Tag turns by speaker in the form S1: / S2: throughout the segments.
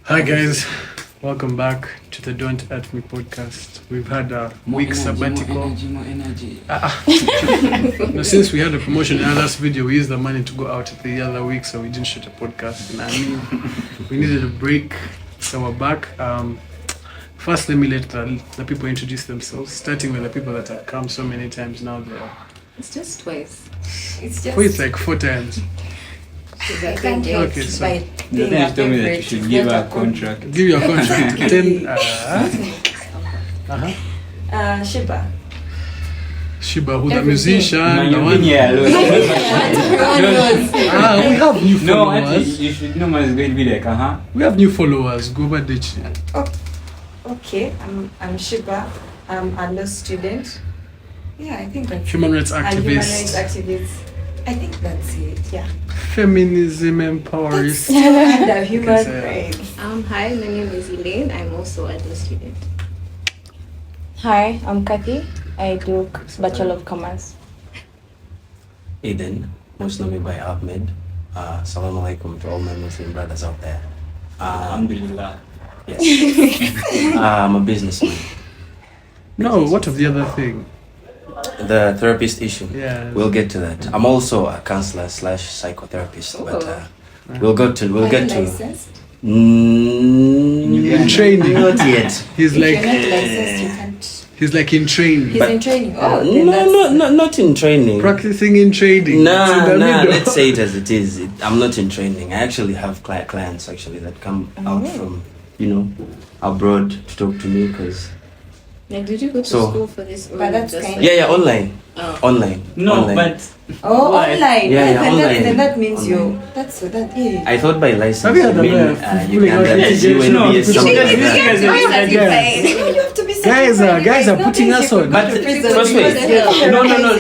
S1: Hi guys, welcome back to the Don't At Me podcast. We've had a week sabbatical.
S2: More energy.
S1: No, since we had a promotion in our last video, we used the money to go out the other week, so we didn't shoot a podcast. And I mean, we needed a break, so we're back. First, let me let the people introduce themselves, starting with the people that have come so many times now.
S3: It's just twice.
S1: It's like 4 times.
S3: Okay,
S1: so
S2: The thing you told me that you should give her a contract.
S1: Give your contract. 10. Shiba, who's a musician.
S2: Man,
S1: The
S2: you've
S1: one.
S2: been here alone.
S1: We have new
S2: No,
S1: followers.
S2: actually, you should know man is going to be like,
S1: We have new followers. Go over the
S4: Okay, I'm Shiba. I'm a law student. Yeah, I think that's
S1: Human rights
S4: it. Human rights
S1: activist.
S4: activist. I think that's it. Yeah.
S1: Feminism empowerist.
S4: Under human
S1: say that.
S4: rights.
S3: Hi, my name is Elaine. I'm also a law student.
S5: Hi, I'm Kathy. I do Bachelor of Commerce.
S6: Eden, most known me by Ahmed. Assalamu alaikum to all my Muslim brothers out there.
S2: Alhamdulillah.
S6: Yes. I'm a businessman.
S1: No, what of the other thing?
S6: The therapist issue.
S1: Yeah.
S6: We'll get to that. I'm also a counselor / psychotherapist, but we'll get to.
S4: Are you licensed?
S1: In training.
S6: Not yet.
S1: He's
S4: If
S1: like
S4: you're not licensed, you can't.
S1: he's like in training.
S4: He's
S6: But-
S4: in training. Oh, then that's...
S6: Not in training.
S1: Practicing in trading. It's in
S6: Nah,
S1: the middle.
S6: let's say it as it is. I'm not in training. I actually have clients actually that come out from, abroad to talk to me because
S3: Like, did you go to
S6: So-
S3: school for this? Or
S4: But that's
S3: just
S4: kind
S3: like,
S6: online.
S3: Oh.
S6: Online.
S2: No,
S6: online.
S2: but
S4: Oh,
S2: Why?
S4: online.
S6: Yeah, online.
S4: Then that means
S6: Online.
S4: you. That's so that. Yeah.
S6: I thought by license
S1: Have you
S6: you
S1: had
S6: mean
S1: a fooling out
S6: Uganda,
S1: there?
S6: you
S2: No,
S6: will be a
S2: it's-
S6: something like
S2: it's-
S6: that.
S2: it's-
S4: You have to be
S1: Guys are
S4: certified.
S1: putting us on.
S6: But
S4: Prison.
S6: trust me,
S3: What the hell?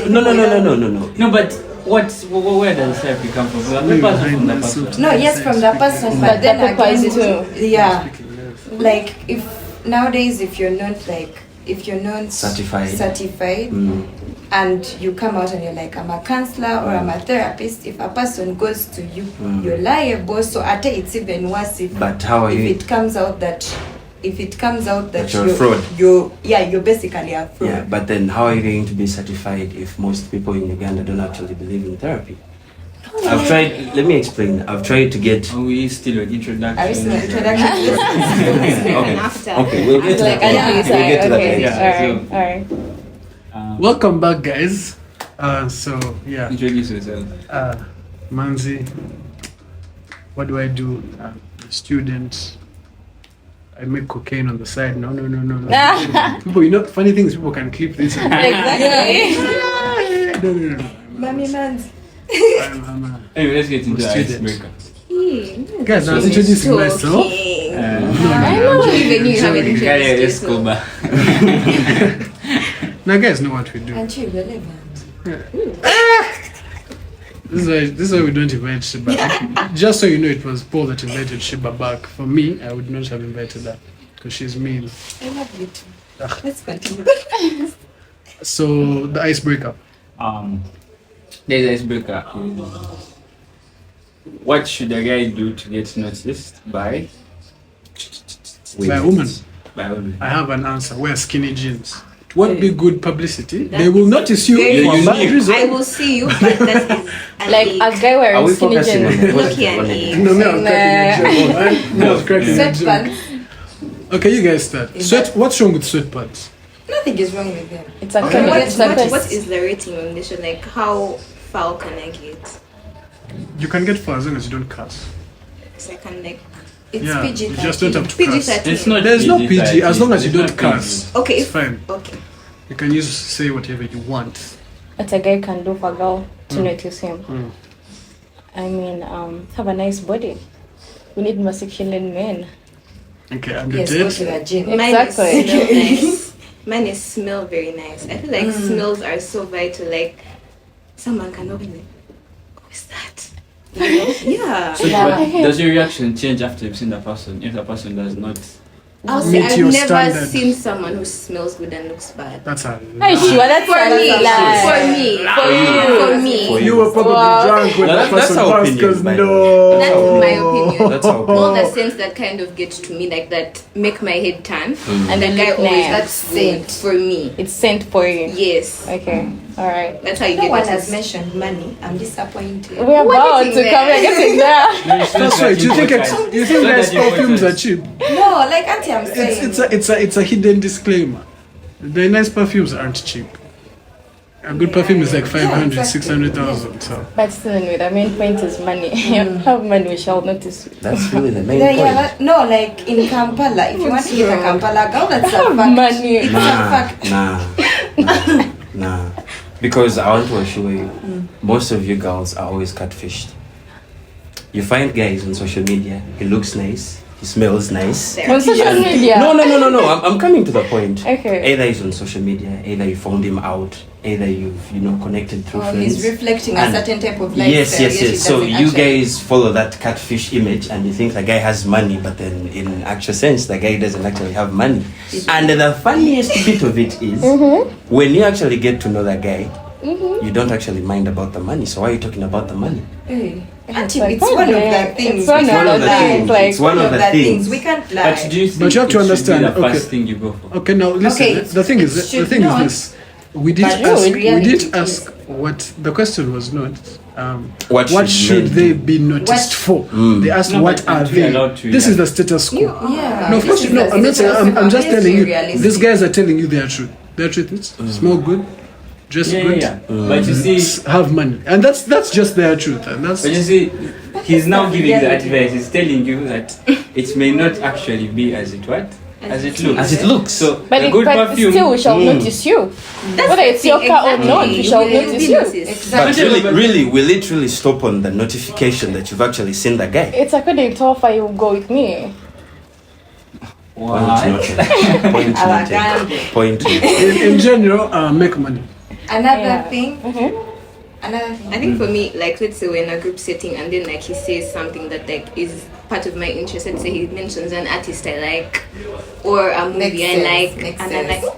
S6: no.
S2: no, but where does therapy come from? The papers are from the person.
S4: No, yes, from the person, but
S5: But
S4: then
S5: the paper is
S4: again,
S5: too.
S4: yeah. Like if nowadays, if you're not certified, and you come out and you're like, I'm a counselor or I'm a therapist, if a person goes to you, you're liable. So I think it's even worse if
S6: But how are
S4: if
S6: you?
S4: it comes out that
S6: That you're a fraud.
S4: you're basically a fraud.
S6: Yeah, but then how are you going to be certified if most people in Uganda don't actually believe in therapy? I've tried. Let me explain. I've tried to get.
S2: Are we still an introduction?
S4: Are we still introduction?
S3: And after.
S6: Okay, we'll get to
S5: Like,
S6: that.
S5: I
S6: We'll
S5: think
S6: get to that
S5: okay.
S6: later.
S2: Yeah,
S5: Alright.
S1: Welcome back, guys. So yeah,
S2: Introduce yourself.
S1: Manzi. What do I do? I'm a student. I make cocaine on the side. No. People, funny things. People can clip this.
S5: Exactly.
S1: No.
S4: Mommy man's.
S1: I'm a
S2: Anyway, let's get into the
S1: Student.
S2: icebreaker.
S1: guys. I was introducing myself.
S3: Talking.
S5: I know.
S3: Even you haven't
S1: Joking.
S2: Kaya
S3: introduced yourself.
S2: Escobar.
S1: Now, guys know what we do.
S4: Aren't you relevant?
S1: This is why we don't invite Shiba. Just so you know, it was Paul that invited Shiba back. For me, I would not have invited her because she's mean.
S4: I love you too. Let's continue.
S1: So the icebreaker.
S2: There's icebreaker. What should a guy do to get noticed by
S1: By a woman.
S2: women?
S1: I have an answer. Wear skinny jeans. It won't be good publicity. They will notice you
S3: Very
S1: for
S2: unique.
S1: bad reason.
S3: I will see you, but that is
S5: Like a guy
S6: Are
S5: wearing
S6: we
S5: skinny
S6: focusing on
S5: jeans.
S6: the
S3: Lucky and
S6: positive
S3: Eve.
S6: one?
S1: No, I'm cracking a joke. No, I was cracking a joke.
S4: Sweatpants.
S1: Okay, you guys start.
S4: Is that-
S1: What's wrong with sweatpants?
S4: Nothing is wrong with them.
S5: It's a
S1: Okay.
S5: kind
S3: What,
S5: of it's a
S3: what,
S5: quest.
S3: what is the rating on this show? Like, how foul can I get?
S1: You can get far as long as you don't cuss.
S3: So I can like
S4: It's
S1: Yeah,
S4: PG.
S1: you just don't have to
S3: PG
S1: cuss.
S3: 13.
S2: It's not
S1: There's no PG as long as you
S2: It's
S1: don't
S2: not
S1: cuss.
S3: Okay,
S1: It's fine.
S3: okay.
S1: You can say whatever you want.
S5: What a guy can do for a girl to notice him.
S1: Mm.
S5: I mean, have a nice body. We need masculine men.
S1: Okay, and
S4: Yes,
S1: you
S4: go
S1: did.
S4: to the gym.
S3: Mine
S5: Exactly.
S3: is smell nice. Mine is smell very nice. I feel like smells are so vital. Like someone can open it. What's that? You know? Yeah.
S2: So,
S5: Yeah.
S2: but does your reaction change after you've seen the person if the person does not
S3: I'll say
S1: meet
S3: I've
S1: your
S3: never
S1: standard.
S3: seen someone who smells good and looks bad.
S1: That's a
S5: Are you sure? That's
S3: For me, for me.
S1: You were probably drunk when that
S6: That's
S1: person
S6: our
S1: passed
S6: opinion,
S1: because
S6: by the
S1: no.
S3: That's my opinion.
S6: That's our opinion.
S3: All the scents that kind of get to me, like that, make my head turn, and the guy
S5: Nice.
S3: always that's good for me.
S5: It's sent for you.
S3: Yes,
S5: Okay. All right.
S3: that's how you
S4: No
S3: get
S4: one
S3: it.
S4: has mentioned money. I'm disappointed.
S5: We're about
S3: getting
S5: to come.
S3: there.
S5: We're getting there.
S1: That's right. You think guys' perfumes are cheap?
S4: No, like Auntie, I'm saying.
S1: It's a hidden disclaimer. The nice perfumes aren't cheap. A good perfume is like 500,
S4: exactly.
S1: 600,000. So
S5: But still, anyway, the main point is money. You have money, we shall notice.
S6: That's really the main
S4: Yeah,
S6: point.
S4: yeah, no, like in Kampala, if you want to get a Kampala girl, that's a
S5: Have
S4: fact.
S5: money.
S4: It's a fact.
S6: Nah. Because I want to assure you, most of you girls are always catfished. You find guys on social media, he looks nice, he smells nice.
S5: On social media.
S6: No. I'm coming to the point.
S5: Okay.
S6: Either he's on social media, either you found him out, either you've connected through
S4: Or
S6: friends.
S4: he's reflecting a
S6: And-
S4: certain type of lifestyle.
S6: Yes.
S4: yet he
S6: So
S4: doesn't
S6: you
S4: actually.
S6: guys follow that catfish image and you think the guy has money, but then in actual sense, the guy doesn't actually have money. And the funniest bit of it is when you actually get to know the guy, you don't actually mind about the money. So why are you talking about the money?
S4: Hey. Auntie,
S5: like,
S4: it's one of
S5: okay,
S4: the things.
S5: it's one
S4: We
S5: of
S4: can't
S5: the
S4: lie.
S5: things, like-
S6: It's one of the things.
S4: We can't lie.
S2: But do you think
S1: But you have to
S2: it should
S1: understand,
S2: be the first
S1: okay.
S2: thing you go for?
S1: okay, now listen.
S4: Okay,
S1: the thing is,
S4: it
S1: the
S4: should
S1: thing
S4: not.
S1: is this. We did
S5: But
S1: ask. We
S4: reality
S1: did
S4: is-
S1: ask what the question was not.
S6: What
S1: What
S6: should
S1: should
S6: men
S1: they
S6: do?
S1: be noticed for? They asked
S2: No,
S1: what
S2: but
S1: are
S2: aren't we
S1: they?
S2: allowed to
S1: This is
S2: react?
S1: the status quo.
S4: Yeah.
S1: No, of course,
S4: This
S1: no.
S4: is
S1: I'm not saying. I'm just
S4: let's
S1: telling
S4: be
S1: you.
S4: realistic.
S1: These guys are telling you their truth. Their truth is smell good, dress good,
S2: Yeah. But you see,
S1: have money, and that's just their truth, and that's.
S2: but you see, he's now giving you the advice. He's telling you that it may not actually be as it looks.
S6: As it looks.
S2: So
S5: But,
S2: a good
S5: but
S2: perfume.
S5: still, we shall notice you. Whether it's your car or not, we shall notice you.
S6: But really, we literally stop on the notification that you've actually seen the guy.
S5: It's according to how far you go with me.
S6: Point
S2: What?
S6: noted. Point noted. Point noted.
S1: in general, make money.
S4: Another
S5: Yeah.
S4: thing. Another
S3: I
S4: thing.
S3: think for me, like let's say we're in a group setting and then like he says something that like is part of my interest. Let's say he mentions an artist I like or a movie
S4: Makes
S3: I
S4: sense,
S3: like,
S4: makes
S3: and I'm
S4: sense.
S3: like,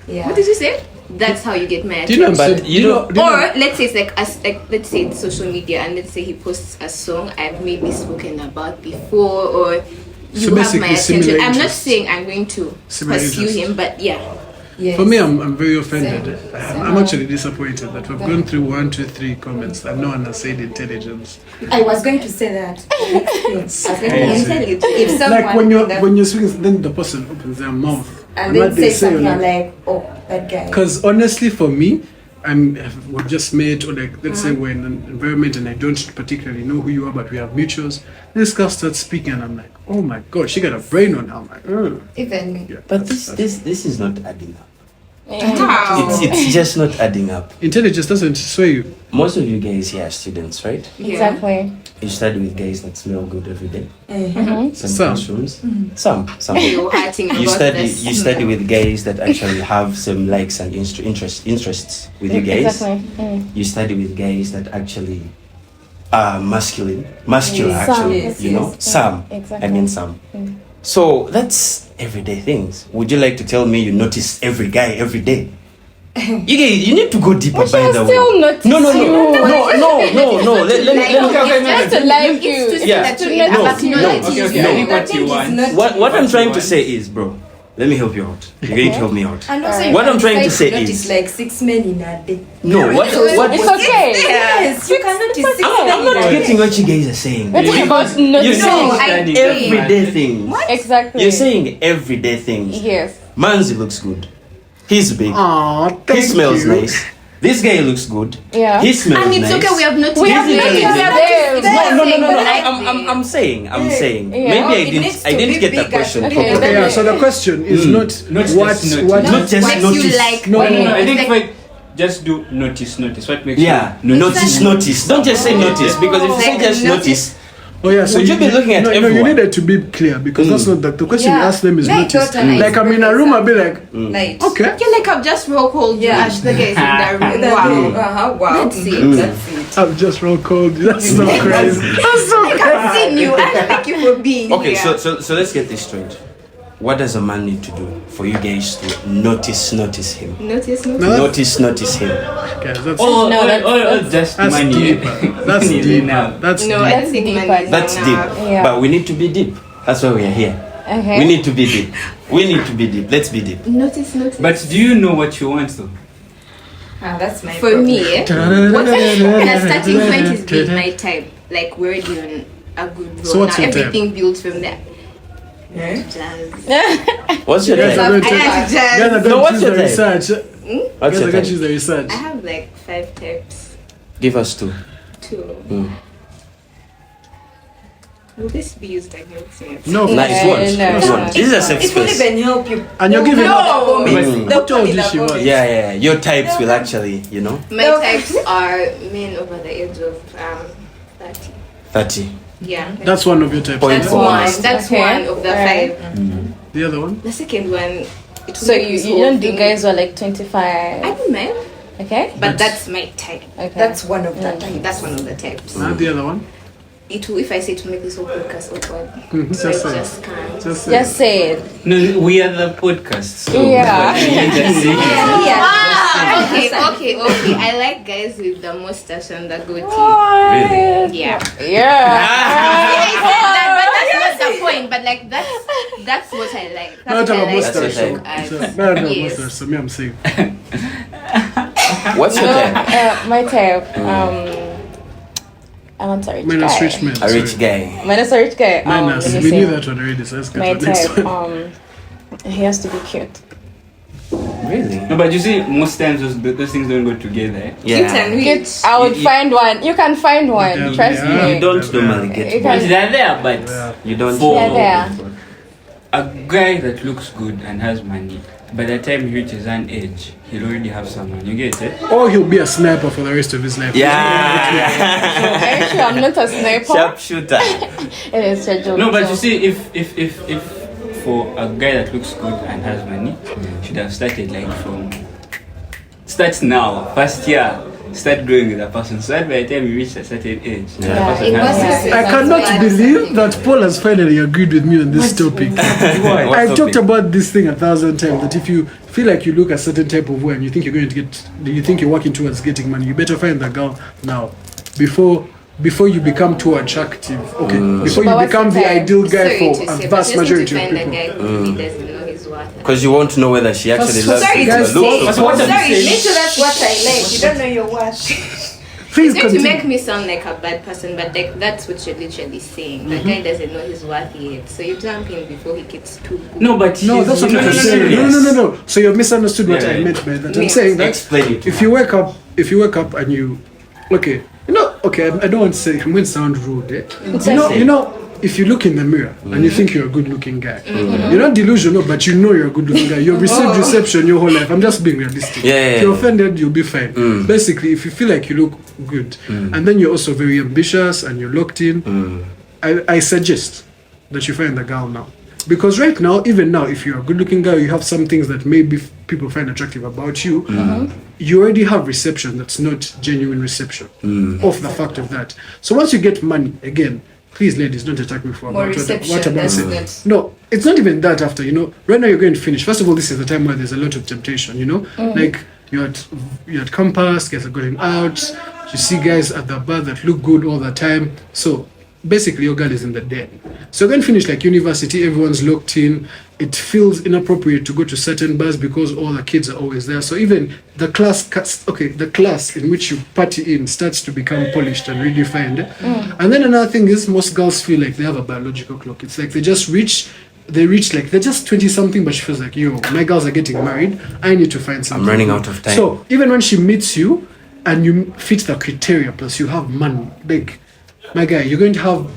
S4: Yeah.
S3: what did you say? That's how you get my
S1: Do you know?
S3: attention.
S6: But you know-
S3: Or let's say it's like let's say it's social media and let's say he posts a song I've maybe spoken about before or you
S1: So
S3: have my
S1: basically similar
S3: attention. I'm not
S1: interests.
S3: saying I'm going to
S1: Similar
S3: pursue
S1: interests.
S3: him, but yeah.
S4: Yes.
S1: For me, I'm very offended.
S4: Same.
S1: I'm actually disappointed that we've gone through 1, 2, 3 comments and no one has said intelligence.
S4: I was going to say that. I was going to
S1: Crazy.
S4: tell you. If someone
S1: Like when
S4: that-
S1: you're speaking, then the person opens their mouth
S4: and then
S1: what they
S4: say something,
S1: you're
S4: I'm like, oh, that guy.
S1: Because honestly, for me, we've just met, or like let's say we're in an environment and I don't particularly know who you are, but we have mutuals. This girl starts speaking, and I'm like, oh my god, she got a brain on her. I'm like, ugh.
S4: Even me.
S1: Yeah,
S6: But
S1: that's-
S6: this is not adding up.
S3: Wow.
S6: It's just not adding up.
S1: intelligence doesn't sway you.
S6: Most of you guys here are students, right?
S5: Exactly.
S6: You study with guys that smell good every day. Some
S1: Some.
S6: classrooms. Some.
S3: You're hurting
S6: You
S3: about
S6: study
S3: this.
S6: you study with guys that actually have some likes and interests with you guys.
S5: Exactly.
S6: You study with guys that actually are muscular
S5: Yes.
S6: actually,
S4: Yes,
S6: you know.
S4: yes.
S6: Some.
S5: Exactly.
S6: I mean some. So that's everyday things. Would you like to tell me you notice every guy every day? You need to go deeper,
S5: We
S6: by
S5: shall
S6: the way.
S5: still notice
S6: No.
S5: you.
S6: Let me
S5: Just to like you.
S3: It's to
S6: Yeah.
S3: that
S5: To
S3: you
S5: notice
S3: have
S5: you.
S3: acknowledged
S2: Okay,
S3: you.
S2: okay. I think what
S4: That
S2: you
S4: is
S2: want.
S4: not-
S6: what I'm
S2: What
S6: trying
S2: you
S6: to
S2: want.
S6: say is, bro, let me help you out. You're going to help me out.
S4: And also,
S6: What
S4: you
S6: I'm
S4: can
S6: trying to
S4: decide
S6: say
S4: notice
S6: is-
S4: like 6 men in a day.
S6: No, what
S5: It's okay.
S4: Yes, you can notice 6 men
S6: I'm
S4: in
S6: not
S4: a day.
S6: getting what you guys are saying.
S5: We're talking about
S6: You're
S5: noticing.
S6: saying
S3: I did.
S6: everyday things.
S5: Exactly.
S6: You're saying everyday things.
S5: Yes.
S6: Manzi looks good. He's big.
S1: Aw,
S6: He
S1: thank
S6: smells
S1: you.
S6: nice. This guy looks good.
S5: Yeah.
S6: He smells
S3: And it's
S6: nice.
S3: okay, we have noticed.
S5: We have
S6: He's
S5: noticed
S6: intelligent.
S5: them.
S6: No. I'm saying. I'm saying.
S5: Yeah.
S6: Maybe
S4: Oh,
S6: I
S4: it needs
S6: didn't. I
S4: to
S6: didn't
S4: be
S6: get the
S4: bigger.
S6: question
S5: Okay,
S6: properly.
S1: Okay, yeah, so the question is not
S2: Not just
S1: what
S2: notice.
S6: Not just
S3: What
S6: notice.
S3: you like.
S1: No,
S3: what
S1: no,
S3: you
S1: no,
S2: I think
S3: like.
S2: if I just do notice. What makes
S6: Yeah,
S2: you
S6: notice. Don't just say notice, because if you say
S3: Like
S6: just
S3: notice.
S6: notice,
S1: Oh yeah, so
S6: Would you be looking at
S1: no, you
S6: everyone?
S1: needed to be clear because that's not the question you
S4: Yeah.
S1: ask them is
S4: Like
S1: notice.
S4: totally.
S1: Like I'm in a room, I'll be like,
S4: Like,
S1: okay.
S3: Yeah, like I've just roll called you.
S4: Yeah.
S3: Ash, the guys in that room.
S4: wow. Wow.
S3: That's it.
S4: That's it.
S1: I'm just real cold. That's so crazy. That's so
S3: I've
S1: crazy.
S3: seen you. I thank you for being
S6: okay,
S3: here.
S6: so let's get this straight. what does a man need to do for you guys to notice him?
S3: Notice.
S6: Notice him.
S1: Guys, that's
S2: Just
S1: that's
S2: money.
S1: deeper. That's deeper. That's
S3: No,
S1: deep.
S3: I don't think
S5: deep.
S3: money is
S6: That's deep.
S3: enough.
S5: Yeah.
S6: But we need to be deep. That's why we are here.
S5: Okay.
S6: We need to be deep. Let's be deep.
S3: Notice.
S2: But do you know what you want though?
S4: That's my
S3: For
S4: problem.
S3: me, the starting point is being my type. Like we're already on a good road.
S1: So what's
S3: now
S1: your type?
S3: everything builds from there.
S4: Yeah.
S3: Jazz.
S6: What's your
S1: Guys
S6: type?
S1: are going
S3: I
S1: to
S3: like
S1: guys
S3: jazz.
S1: are
S6: No,
S1: going to
S6: what's
S1: choose
S6: your
S1: the
S6: type?
S1: research.
S6: What's
S1: Guys
S6: your
S1: are going to
S6: type?
S1: choose the research.
S3: I have like 5 types.
S6: Give us 2.
S3: 2. Will this be used against me?
S1: No,
S6: Nice one.
S5: no.
S6: Nice one. This is a safe
S4: It will
S6: space.
S4: even help you.
S1: And you're giving up.
S4: No.
S6: Mm.
S4: They'll
S1: told
S4: put it
S1: you she
S4: above
S1: was.
S4: it.
S6: Yeah. Your types will actually,
S3: My types are men over the age of 30.
S6: 30.
S3: Yeah.
S1: That's one of your types.
S6: Point
S3: That's
S6: for
S3: one.
S6: us.
S3: That's
S5: Okay.
S3: one of the
S5: Alright.
S3: 5.
S1: The other one?
S3: The second one. It
S5: So
S3: will make this
S5: you
S3: whole
S5: don't do
S3: thing-
S5: guys who are like
S3: I
S5: 25.
S3: don't mind,
S5: Okay.
S3: but that's my type.
S5: Okay.
S4: That's one of the types.
S3: That's one of the types.
S1: And the other one?
S3: It will, if I say to make this whole podcast awkward,
S1: Mhm,
S3: so I
S1: just say it.
S3: just can't.
S1: Just say
S5: Just
S1: it.
S5: say it.
S2: No, we are the podcast. So
S5: Yeah.
S2: you just say it.
S3: Okay. I like guys with the mustache and the goatee.
S5: What?
S3: Yeah.
S5: Yeah.
S3: I said that, but that's not the point. But like that's what I like.
S1: No,
S3: That's
S1: talk
S3: what I
S1: about
S3: like.
S6: That's
S1: mustache.
S6: your
S1: So,
S6: type.
S1: no,
S3: Yes.
S1: mustache. So me, I'm safe.
S6: What's your type?
S5: My type. I want a rich
S1: Minus
S5: guy.
S1: rich man.
S6: A rich
S1: sorry.
S6: guy.
S5: Minus a rich guy.
S1: Minus.
S5: let me
S1: We
S5: see.
S1: knew that one already, so let's get
S5: My
S1: to the next
S5: type.
S1: one.
S5: He has to be cute.
S6: Really?
S2: No, but you see, most times those things don't go together. Eh?
S3: Cute and rich.
S5: Cute. I would find one. You can find one.
S1: Yeah,
S5: Trust
S1: yeah.
S5: me.
S6: You don't
S1: Yeah.
S6: normally get
S5: You
S6: one.
S5: can-
S2: They're there, but
S1: Yeah.
S6: You don't.
S2: For-
S5: Yeah, there.
S2: a guy that looks good and has money, by the time he reaches an age, he'll already have someone. You get it?
S1: Or he'll be a sniper for the rest of his life.
S5: Are you
S6: Yeah.
S5: sure I'm not a sniper?
S6: Sharpshooter.
S5: It is a joke.
S2: No, but
S5: so-
S2: you see, if for a guy that looks good and has money, should have started like from start now, first year, start growing with a person. So that by the time you reach a certain age, the
S5: Yeah,
S2: person
S3: it
S2: has
S3: was
S2: money.
S1: I cannot believe that Paul has finally agreed with me on this topic.
S6: What
S1: I've
S6: topic?
S1: talked about this thing 1,000 times, that if you feel like you look a certain type of way and you think you're going to get, you think you're working towards getting money, you better find the girl now before you become too attractive. Okay, before
S5: But
S1: you
S5: what's
S1: become
S5: the
S1: the
S5: type?
S1: ideal guy
S3: Sorry
S1: for
S3: to
S1: a
S3: say, but
S1: vast
S3: just need
S1: majority
S3: to
S1: of
S3: find a
S1: people.
S3: guy who really doesn't know his worth.
S6: Because you won't know whether she actually
S1: That's-
S6: loves
S3: sorry
S6: you.
S3: to
S1: Guys,
S6: The looks
S2: But
S6: of
S2: what I'm
S4: Sorry,
S2: saying-
S4: make sure that's what I like. You don't know your worth.
S1: Please
S3: It's going to
S1: continue.
S3: make me sound like a bad person, but like that's what you're literally saying. The guy doesn't know his worth yet, so you jump in before he gets too good.
S2: No, but
S1: No, that's what I'm saying. No. So you've misunderstood what
S2: Yeah,
S1: I
S2: yeah.
S1: meant by that. I'm
S3: Yeah.
S1: saying that
S6: Explain it.
S1: if you wake up and you, okay, I don't want to say, I'm going to sound rude. You know, if you look in the mirror and you think you're a good-looking guy, you're not delusional, but you know you're a good-looking guy. You've received reception your whole life. I'm just being realistic.
S6: Yeah, yeah,
S1: If you're
S6: yeah.
S1: offended, you'll be fine. Basically, if you feel like you look good, and then you're also very ambitious and you're locked in, I suggest that you find a girl now. Because right now, even now, if you're a good-looking guy, you have some things that maybe people find attractive about you. You already have reception that's not genuine reception of the fact of that. So once you get money, again, please, ladies, don't attack me for
S4: More
S1: about
S4: reception,
S1: what about
S4: that's
S1: saying.
S4: good.
S1: No, it's not even that. After right now you're going to finish. First of all, this is the time where there's a lot of temptation. Like you're at campus, guys are going out. You see guys at the bar that look good all the time. So basically, your girl is in the den. So you're going to finish like university. Everyone's locked in. It feels inappropriate to go to certain bars because all the kids are always there. So even the class in which you party in starts to become polished and redefined. And then another thing is most girls feel like they have a biological clock. It's like they reach like they're just 20 something, but she feels like, my girls are getting married. I need to find something.
S6: I'm running
S1: good.
S6: out of time.
S1: So even when she meets you and you fit the criteria, plus you have money, like my guy, you're going to have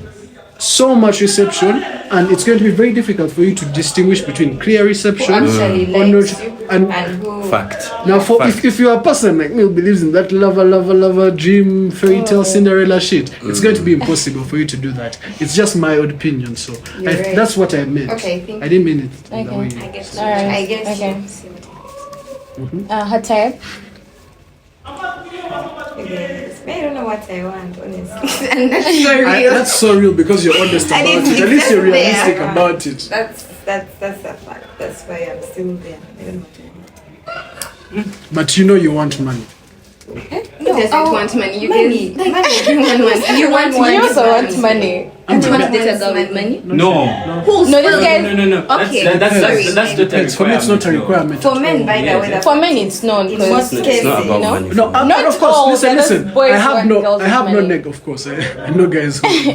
S1: so much reception, and it's going to be very difficult for you to distinguish between clear reception
S4: Who actually
S1: or
S4: likes
S1: not.
S4: you
S1: And
S4: who
S1: now,
S6: Fact.
S1: if you're a person like me who believes in that lover, dream, fairy tale, Cinderella shit, it's going to be impossible for you to do that. It's just my opinion, so
S4: You're right.
S1: that's what I meant.
S4: Okay, thank
S1: I didn't mean it the
S5: Okay.
S1: way
S3: I
S1: you.
S3: guess.
S5: Alright.
S4: I guess
S5: Okay. Her type.
S4: I don't know what I want, honestly.
S3: And that's so real.
S1: That's so real because you're honest
S3: I
S1: about
S3: didn't
S1: it. At least you're
S3: think that's
S1: realistic
S3: there.
S1: about it.
S4: that's a fact. That's why I'm still there. I don't know.
S1: But you know you want money.
S3: Who doesn't want money? You
S4: money.
S3: guys, money. Everyone wants. You want money.
S5: You also want money.
S3: Everyone wants to date a girl with money.
S2: No.
S3: Who's
S5: No, this guy.
S2: No.
S3: Okay.
S2: That's not
S1: Depends. For me, it's not a requirement.
S4: For men, by the way,
S5: For men, it's known
S4: in most
S5: because
S4: cases,
S6: It's not about
S5: you know?
S6: money.
S1: No,
S6: for me.
S5: Not
S1: of course.
S5: all,
S1: Listen.
S5: there's boys
S1: I have
S5: who want girls
S1: I
S5: with
S1: have no
S5: money.
S1: neck, of course. I know guys who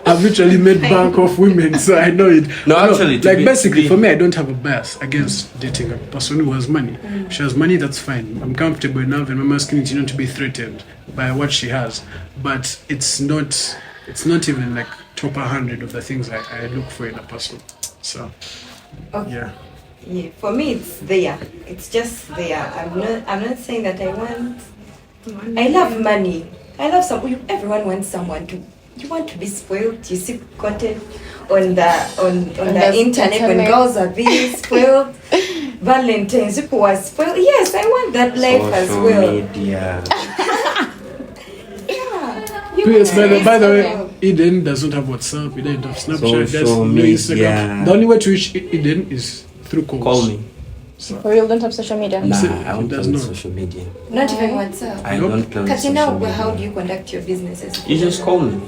S1: have literally made bank off women, so I know it.
S6: No, actually, to
S1: like
S6: be-
S1: basically,
S6: to be-
S1: for me, I don't have a bias against dating a person who has money. If she has money, that's fine. I'm comfortable enough, and my masculinity not to be threatened by what she has. But it's not even like top 100 of the things I look for in a person. So,
S4: Okay.
S1: yeah.
S4: Yeah, for me it's there. It's just there. I'm not saying that I want. I love money. I love everyone wants someone to. You want to be spoiled. You see content on the internet when girls are being spoiled. Valentine's people are spoiled. Yes, I want that life as
S6: Social
S4: well.
S6: media.
S1: Yes, by the way,
S4: spoiled.
S1: Eden does not have WhatsApp. Eden doesn't have Snapchat. There's
S6: Social
S1: no Instagram.
S6: media.
S1: The only way to reach Eden is through calls.
S6: Call me.
S5: For real, don't have social media.
S6: Nah,
S1: saying
S6: I don't
S1: it
S6: play
S1: does
S6: with
S1: not.
S6: social media.
S4: Not even WhatsApp.
S6: I
S1: Nope.
S6: don't play with
S4: Katina,
S6: social media.
S4: how do you conduct your businesses?
S6: You just call me.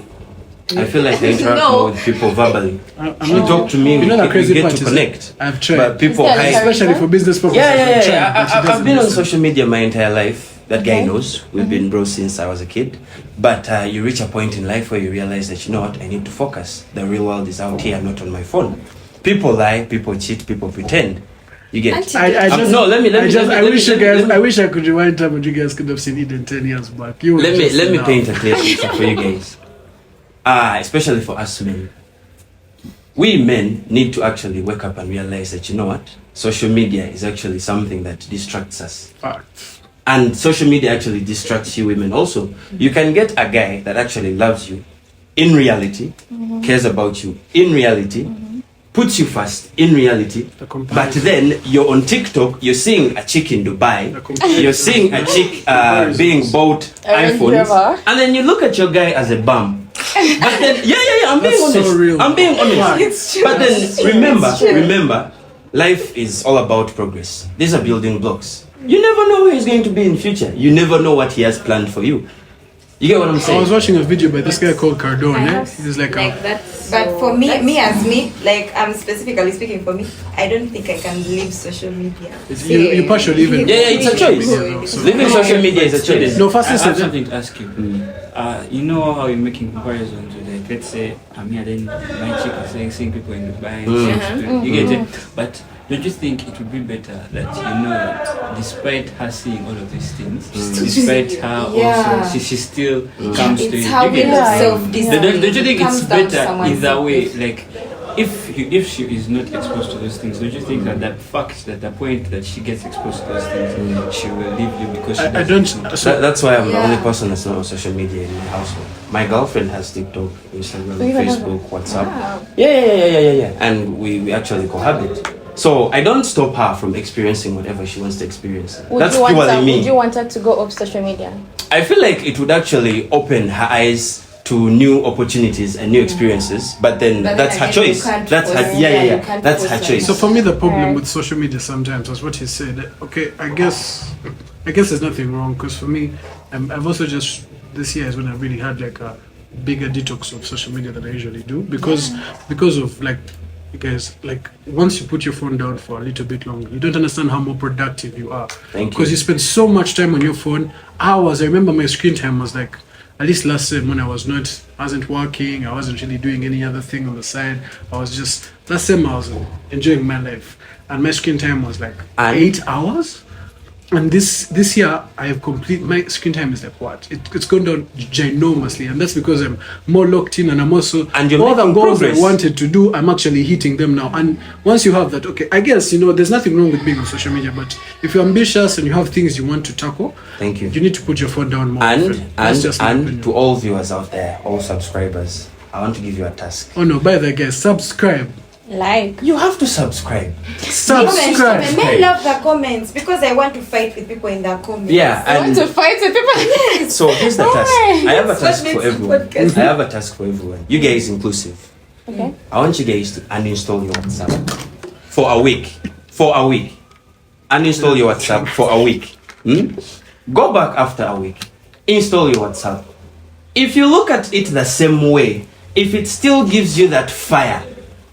S6: I feel like I interact
S3: No.
S6: more with people verbally.
S1: I'm
S6: You
S1: not
S6: talk to me,
S1: You know
S6: we
S1: the crazy
S6: get
S1: part
S6: to
S1: is
S6: connect.
S1: I've tried.
S6: But people
S5: Yeah,
S6: hide.
S1: Especially for business purposes.
S6: Yeah.
S1: I've tried, but it
S6: I've
S1: doesn't
S6: been on
S1: listen.
S6: social media my entire life. That guy knows. We've been bros since I was a kid. But you reach a point in life where you realize that, you know what, I need to focus. The real world is out here, not on my phone. People lie, people cheat, people pretend. You get it?
S1: I just,
S6: no, let me-
S1: I wish you
S6: let me-
S1: guys.
S6: let me-
S1: I wish I could rewind time and you guys could have seen Eden 10 years back. You would
S6: Let
S1: just
S6: me
S1: now.
S6: paint a clear picture for you guys. Especially for us men. We men need to actually wake up and realize that, you know what, social media is actually something that distracts us.
S1: Facts.
S6: And social media actually distracts you women also. You can get a guy that actually loves you in reality, cares about you in reality, puts you first in reality,
S1: The
S6: but
S1: comparison.
S6: then you're on TikTok, you're seeing a chick in
S1: The
S6: Dubai,
S1: comparison.
S6: you're seeing a chick being bought
S5: A Range
S6: iPhones,
S5: Rover.
S6: and then you look at your guy as a bum. But then, I'm being
S1: That's so
S6: honest.
S1: real.
S6: I'm being honest.
S1: Facts.
S6: But then
S4: It's true.
S6: remember, life is all about progress. These are building blocks. You never know where he's going to be in future. You never know what he has planned for you. You get what I'm
S1: I
S6: saying?
S1: was watching a video by this guy called Cardone. He's like,
S3: that's.
S4: But
S3: so-
S4: for me,
S3: that's-
S4: like I'm specifically speaking for me, I don't think I can leave social media.
S1: you partially even.
S6: Yeah, it's a choice.
S1: So-
S6: Living social media is a choice.
S1: No, first
S2: I
S1: listen.
S2: have something to ask you. You know how you're making comparisons with, like, let's say I'm here, then my chick is saying seeing people in Dubai.
S6: Mm.
S2: You get it? But don't you think it would be better that you know that despite her seeing all of these things, despite her
S4: Yeah.
S2: also, she still comes to
S4: It's
S2: you.
S4: how
S2: You
S4: we
S2: get it?
S4: love self-discipline.
S2: Don't you think
S4: Comes
S2: it's
S4: down to
S2: better
S4: someone's
S2: either way?
S4: self-discipline.
S2: Like, if she is not exposed to those things, don't you think that the fact that the point that she gets exposed to those things, she will leave you because she
S1: I
S2: doesn't
S1: don't.
S2: know?
S1: So,
S6: That's why I'm the
S4: Yeah.
S6: only person that's not on social media in my household. My girlfriend has TikTok, Instagram,
S5: So you have
S6: Facebook, WhatsApp.
S5: Wow.
S6: Yeah. And we actually cohabit. So I don't stop her from experiencing whatever she wants to experience. That's purely
S5: Would
S6: me.
S5: you want her to go off social media?
S6: I feel like it would actually open her eyes to new opportunities and new experiences, but then
S4: But then
S6: that's her
S4: again, you
S6: choice.
S4: can't
S6: That's her,
S4: force-
S6: yeah.
S4: you can't
S6: That's
S4: force
S6: her
S4: her.
S6: choice.
S1: so for me, the problem
S5: Right.
S1: with social media sometimes was what he said. Okay, I guess there's nothing wrong because for me, I've also just this year is when I really had like a bigger detox of social media than I usually do because of like. Because like once you put your phone down for a little bit longer, you don't understand how more productive you are.
S6: Thank you.
S1: Because you spend so much time on your phone, hours. I remember my screen time was like, at least last sem when I wasn't working, I wasn't really doing any other thing on the side. I was just last sem I was enjoying my life, and my screen time was like
S6: And-
S1: 8 hours. And this year, I have my screen time is like what? It's gone down ginormously, and that's because I'm more locked in, and I'm also
S6: And you're
S1: all the
S6: making
S1: goals
S6: progress.
S1: I wanted to do, I'm actually hitting them now. And once you have that, okay, I guess there's nothing wrong with being on social media, but if you're ambitious and you have things you want to tackle,
S6: Thank you.
S1: you need to put your phone down more. often. That's just my opinion.
S6: And to all viewers out there, all subscribers, I want to give you a task.
S1: Oh no! By the way, guys, subscribe.
S5: Like.
S6: You have to subscribe.
S1: Subscribe.
S4: Men love the comments because I want to fight with people in the comments.
S6: Yeah,
S5: I want
S6: and
S5: to fight with people.
S6: so here's the task. I have a
S4: That's
S6: task
S4: what
S6: for
S4: makes
S6: everyone.
S4: podcast.
S6: I have a task for everyone. You guys inclusive.
S5: Okay.
S6: I want you guys to uninstall your WhatsApp. for a week. Uninstall your WhatsApp for a week. Go back after a week. Install your WhatsApp. If you look at it the same way, if it still gives you that fire,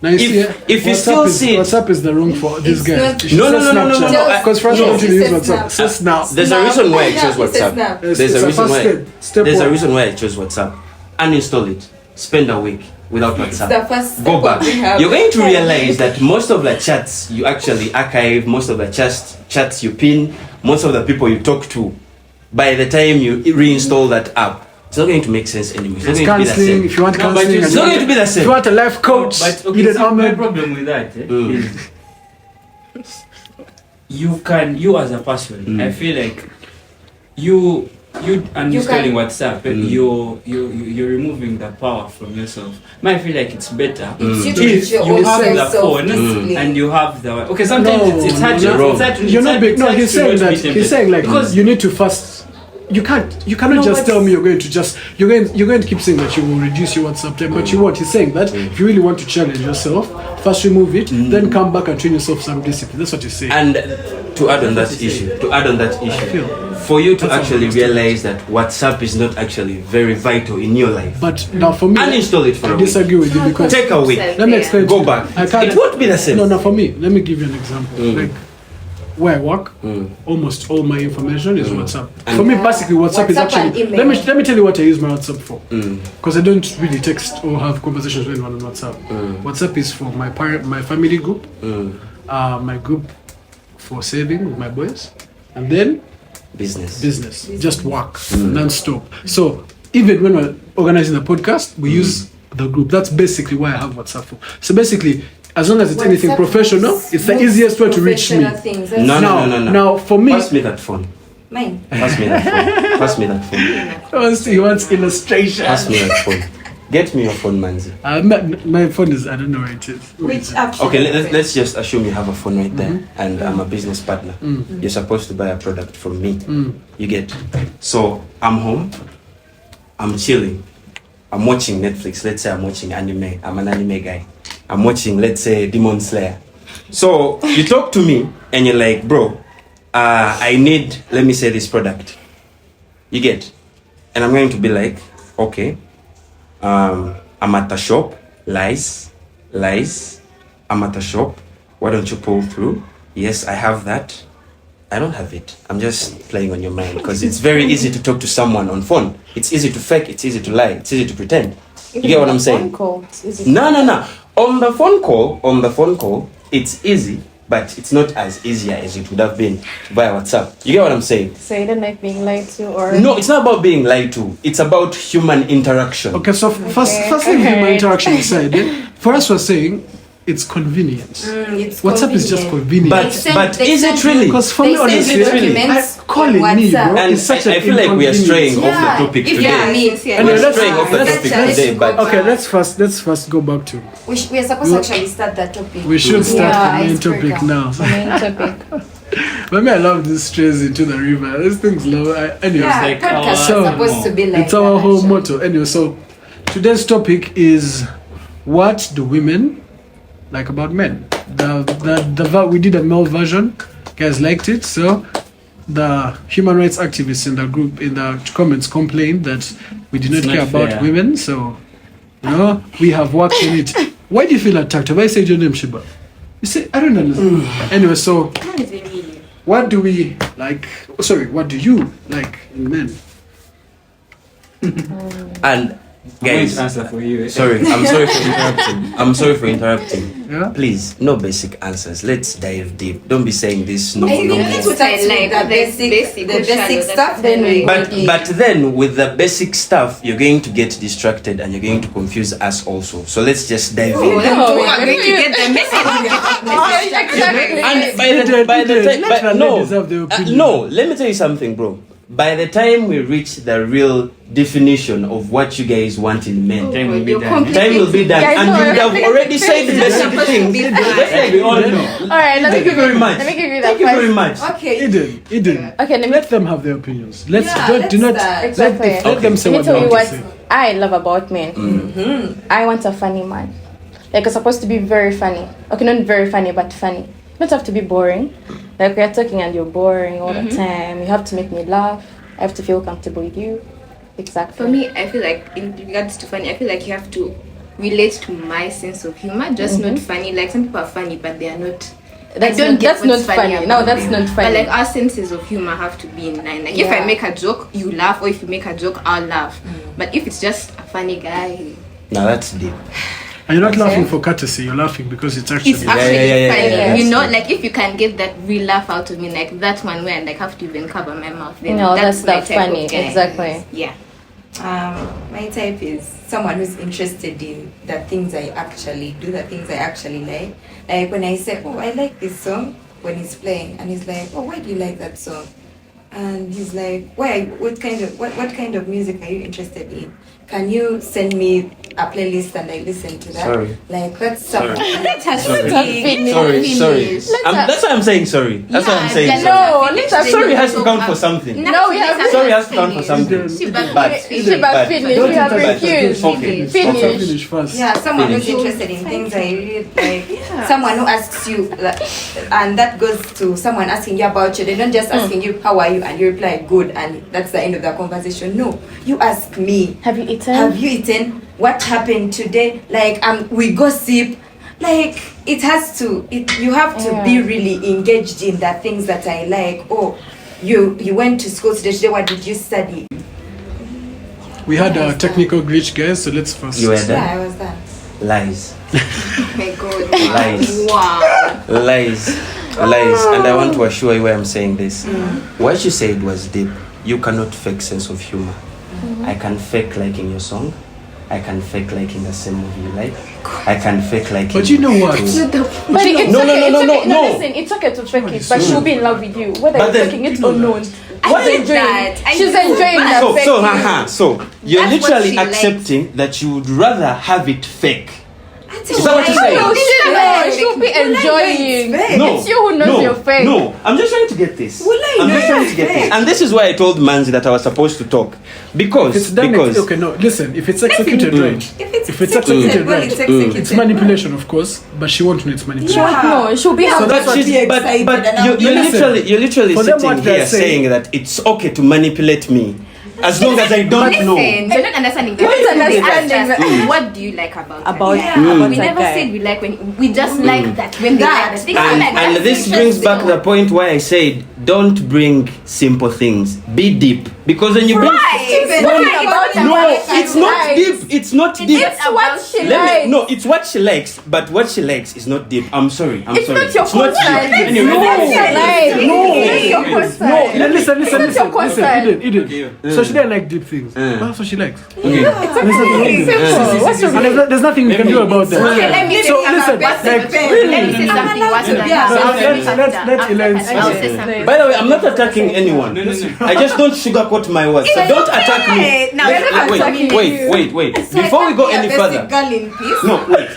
S1: Now you see,
S6: if you still see it,
S1: WhatsApp is the wrong for this guy.
S4: not-
S6: No.
S1: Because first
S6: No.
S1: want to use WhatsApp. So Snap.
S6: There's a reason why I chose
S4: Yeah, it's a
S6: WhatsApp.
S4: snap.
S1: It's
S6: There's a
S1: a
S6: reason
S1: first
S6: why.
S1: step.
S6: There's a
S1: One.
S6: reason why I chose WhatsApp. Uninstall it. Spend a week without WhatsApp.
S4: the first step
S6: Go back.
S4: we have.
S6: You're going to realize that most of the chats you actually archive, most of the chats you pin, most of the people you talk to, by the time you reinstall that app, it's not going to make sense anymore. It's not
S1: It's
S6: going to be the
S1: counseling.
S6: same.
S1: If you want
S2: No, but
S1: counseling,
S2: it's
S6: It's not going to be the
S1: if
S6: same.
S1: you want a life coach,
S2: But
S1: you
S2: okay,
S1: did
S2: see, my
S1: Ahmed.
S2: problem with that is you as a person, I feel like you uninstalling WhatsApp, you're removing the power from yourself. I feel like it's better
S4: It's you to
S2: if
S4: get your
S2: you
S4: own
S2: have
S4: sense
S2: the
S4: of
S2: phone
S4: discipline.
S2: and you have the okay. Sometimes
S1: No,
S2: it's hard
S1: no,
S2: to
S6: no.
S2: it's hard to-
S1: You're
S2: it's
S1: not
S2: hard-
S1: big.
S2: it's
S1: No,
S2: hard
S1: he's
S2: to
S1: saying
S2: not be
S1: that.
S2: tempted.
S1: He's saying like
S2: because
S1: you need to first. You cannot
S4: No,
S1: just
S4: but-
S1: tell me you're going to just you're going to keep saying that you will reduce your WhatsApp time, but you won't. He's saying that if you really want to challenge yourself, first remove it, then come back and train yourself some discipline. That's what he's saying.
S6: And to add on that issue, for you to
S1: That's
S6: actually
S1: all.
S6: realize that WhatsApp is not actually very vital in your life,
S1: But now for me,
S6: uninstall it for
S1: I
S6: a week.
S1: disagree with you because
S6: Take a week.
S1: let me explain.
S6: Go
S1: to you.
S6: back.
S1: I can't.
S6: It won't be the same.
S1: No, for me, let me give you an example. Like where I work, almost all my information is WhatsApp. For me, basically, WhatsApp is
S4: WhatsApp and
S1: actually.
S4: email.
S1: Let me tell you what I use my WhatsApp for. Because I don't really text or have conversations with anyone on WhatsApp. WhatsApp is for my family group, my group for saving with my boys, and then
S6: Business.
S1: just work non-stop. So even when we're organizing the podcast, we use the group. That's basically why I have WhatsApp for. So basically, as long as it's anything
S4: WhatsApp
S1: professional,
S4: moves-
S1: it's the
S4: moves
S1: easiest way to reach me.
S4: professional things. That's
S6: No.
S1: Now for me,
S6: Pass me that phone.
S4: mine.
S6: Pass me that phone. Pass me that phone.
S1: he wants illustration.
S6: Pass me that phone. Get me your phone, Manzi.
S1: My phone is, I don't know where it is.
S4: Which app?
S6: Okay, let's just assume you have a phone right there, and I'm a business partner. You're supposed to buy a product from me. You get. So I'm home. I'm chilling. I'm watching Netflix. Let's say I'm watching anime. I'm an anime guy. I'm watching, let's say, Demon Slayer. So you talk to me and you're like, bro, I need, let me say, this product. You get. And I'm going to be like, okay, I'm at the shop. Lies. I'm at the shop. Why don't you pull through? Yes, I have that. I don't have it. I'm just playing on your mind because it's very easy to talk to someone on phone. It's easy to fake. It's easy to lie. It's easy to pretend. You get what I'm saying?
S5: Phone call, it's easy.
S6: No. On the phone call, it's easy, but it's not as easy as it would have been via WhatsApp. You get what I'm saying?
S5: So you don't like being lied to, or
S6: No, it's not about being lied to. It's about human interaction.
S1: Okay, so first thing, human interaction aside, for us, we're saying it's convenience.
S4: It's
S1: WhatsApp is just
S4: convenient.
S1: convenience.
S6: But
S4: They
S6: is
S4: send
S6: it really?
S1: Because for
S4: They
S1: me,
S4: send
S1: honestly,
S4: you documents
S1: calling
S4: on
S1: me, bro,
S4: WhatsApp.
S6: And
S1: is such an
S6: I feel like we are straying off
S1: inconvenience.
S6: the topic
S4: if
S6: today.
S4: you are me,
S1: Anyway,
S6: We're straying off the
S1: let's-
S6: topic
S1: let's-
S6: today, but
S1: Okay, let's first go back to.
S4: we are supposed to actually start that topic.
S1: We should start
S5: Yeah,
S1: the main
S4: icebreaker.
S1: topic now.
S5: main topic.
S1: But me, I love this strays into the river. These things love. Anyways,
S4: Yeah,
S2: like
S4: podcasts
S1: our-
S4: are supposed to be like
S1: it's our
S4: that,
S1: whole
S4: actually.
S1: motto. Anyway, so today's topic is what do women like about men? We did a male version. Guys liked it, so the human rights activists in the group in the comments complained that we did not
S2: It's
S1: care
S2: not
S1: about
S2: fair.
S1: women. So we have worked on it. Why do you feel attacked? Have I said your name, Shiba? You say I don't understand. Anyway, so what do we like? Sorry, what do you like in men?
S6: and
S2: I'm going
S6: guys,
S2: to answer for you.
S6: sorry, I'm sorry for interrupting.
S1: Yeah.
S6: Please, no basic answers. Let's dive deep. Don't be saying this no.
S4: I think
S6: no
S4: that's
S6: more.
S4: what I like. The basic stuff.
S5: Then we
S6: But then with the basic stuff, you're going to get distracted and you're going to confuse us also. So let's just dive in.
S4: We are going to get the message.
S6: And by
S1: They
S6: the time,
S1: let the
S6: no,
S1: ladies have their opinion.
S6: no. Let me tell you something, bro. By the time we reach the real definition of what you guys want in men,
S2: Time will be done.
S6: time will be done,
S5: Yeah, I
S6: and
S5: know,
S6: you would have
S5: right?
S6: already said basic things. Just like we all know.
S5: All right,
S6: Thank you very much.
S5: Let me give you that.
S6: Thank you
S5: first.
S6: very much.
S4: Okay.
S1: Eden.
S5: Okay, let me
S1: Let them have their opinions. Let's
S4: Yeah,
S1: do not
S4: let's
S5: Exactly.
S1: let them say
S5: Let me
S1: what they
S5: tell you
S1: want to
S5: what
S1: say.
S5: I love about men. I want a funny man. Like it's supposed to be very funny. Okay, not very funny, but funny. You don't have to be boring. Like we're talking and you're boring all the time. You have to make me laugh. I have to feel comfortable with you. Exactly.
S3: For me, I feel like in regards to funny, I feel like you have to relate to my sense of humor. Just not funny. Like some people are funny, but they are not.
S5: That's not funny. No, that's not funny.
S3: But like our senses of humor have to be in line. Like if I make a joke, you laugh, or if you make a joke, I'll laugh. But if it's just a funny guy,
S6: Now that's deep.
S1: And you're not laughing for courtesy, you're laughing because it's actually
S3: it's actually funny.
S6: yeah,
S3: You know, like if you can get that real laugh out of me, like that one where I like have to even cover my mouth. Then
S5: No,
S3: that's my
S5: not
S3: type
S5: funny.
S3: of guy.
S5: Exactly.
S3: Yeah.
S4: My type is someone who's interested in the things I actually do, the things I actually like. Like when I say, oh, I like this song, when he's playing, and he's like, oh, why do you like that song? And he's like, why? What kind of music are you interested in? Can you send me a playlist and I listen to that?
S6: Sorry.
S4: Like that's something.
S3: Let us
S6: Sorry. That's why I'm saying sorry. That's why I'm saying sorry.
S5: No, let's have
S6: Sorry has to count for something.
S5: No, we have
S6: Sorry has to count for something. Bad.
S5: finish.
S1: Don't
S5: We have
S1: interrupt.
S5: refused.
S6: Okay.
S5: Finish.
S1: Finish first.
S4: Yeah, someone who's
S6: Finish.
S4: interested in things I really like. Someone who asks you, like, and that goes to someone asking you about you. They're not just asking you, how are you? And you reply, good, and that's the end of the conversation. No, you ask me,
S5: Have you eaten?
S4: have you eaten? What happened today? Like, we gossip. Like, it has to, you have to be really engaged in the things that I like. Oh, you went to school today. What did you study?
S1: We had a technical glitch, guys, so let's first.
S6: You were there?
S4: Yeah, I was there.
S6: Lies.
S3: Oh my God.
S6: Lies.
S3: Wow.
S6: Lies. And I want to assure you why I'm saying this. What you said was deep. You cannot fake sense of humor. I can fake liking your song. I can fake liking the same movie you like. I can fake liking.
S1: But you know what?
S5: But it's
S6: No,
S5: okay.
S6: no, no.
S5: Listen, it's okay to fake it, but she'll be in love with you, whether
S6: But
S5: you're
S6: then-
S5: faking it or not.
S6: What?
S5: She's enjoying.
S3: I
S5: She's
S3: do.
S5: enjoying that
S6: So you're
S3: That's what
S6: literally
S3: she likes.
S6: accepting that you would rather have it fake.
S4: Is
S6: that what you're saying?
S5: No, she'll be enjoying.
S6: No,
S5: It's you who knows your fake.
S6: No, I'm just trying to get this.
S4: Well, I
S6: I'm
S4: know
S6: just trying to
S4: it's
S6: get this.
S4: fake.
S6: And this is why I told Manzi that I was supposed to talk. Because
S1: It's done. Okay, no. Listen, if it's executed right,
S4: If
S1: it's executed
S4: well,
S1: right,
S4: it's executed.
S1: it's manipulation, of course. But she won't know it's manipulation.
S5: No, she'll be
S1: So
S5: happy.
S1: that's what
S6: She's- but you're literally
S1: For them,
S6: sitting
S1: what they're
S6: here
S1: saying-
S6: saying that it's okay to manipulate me as long as I don't know.
S3: Listen, you're not understanding that.
S5: What is
S3: They
S5: understanding
S3: asked us,
S5: that-
S3: what do you like about
S5: About
S3: her?
S5: about
S3: We
S5: that
S3: never
S5: guy.
S3: said we like when we just like that when they like that. They feel like
S6: And
S3: that's
S6: this brings back the
S3: interesting.
S6: point why I said don't bring simple things. Be deep. Because when you bring
S3: Right.
S6: When-
S3: Right.
S6: no, it's not
S5: Right.
S6: deep. It's not deep.
S5: It's what she
S6: Let
S5: likes.
S6: me, no, it's what she likes, but what she likes is not deep. I'm sorry.
S5: It's
S6: sorry.
S5: not your
S6: It's not
S5: concern.
S6: deep. Anyway,
S5: It's not your life.
S1: No.
S5: It's not your concern.
S1: Listen,
S5: It's not your concern.
S1: Eden. So she didn't like deep things. That's what she likes.
S6: Okay.
S5: Simple. What's wrong?
S1: And there's nothing we can do about that.
S3: Okay, let me
S1: So
S3: say
S1: listen,
S3: what's the
S1: like,
S3: best-
S1: really?
S3: Let me say something. What's the
S1: Let Elaine
S3: I'll say
S1: speak.
S3: something.
S6: By the way, I'm not attacking anyone. I just don't sugarcoat my words. So don't attack me.
S3: Now,
S6: Let-
S3: we're not attacking
S6: wait. Before we go any further.
S4: Girl in peace.
S6: No, wait.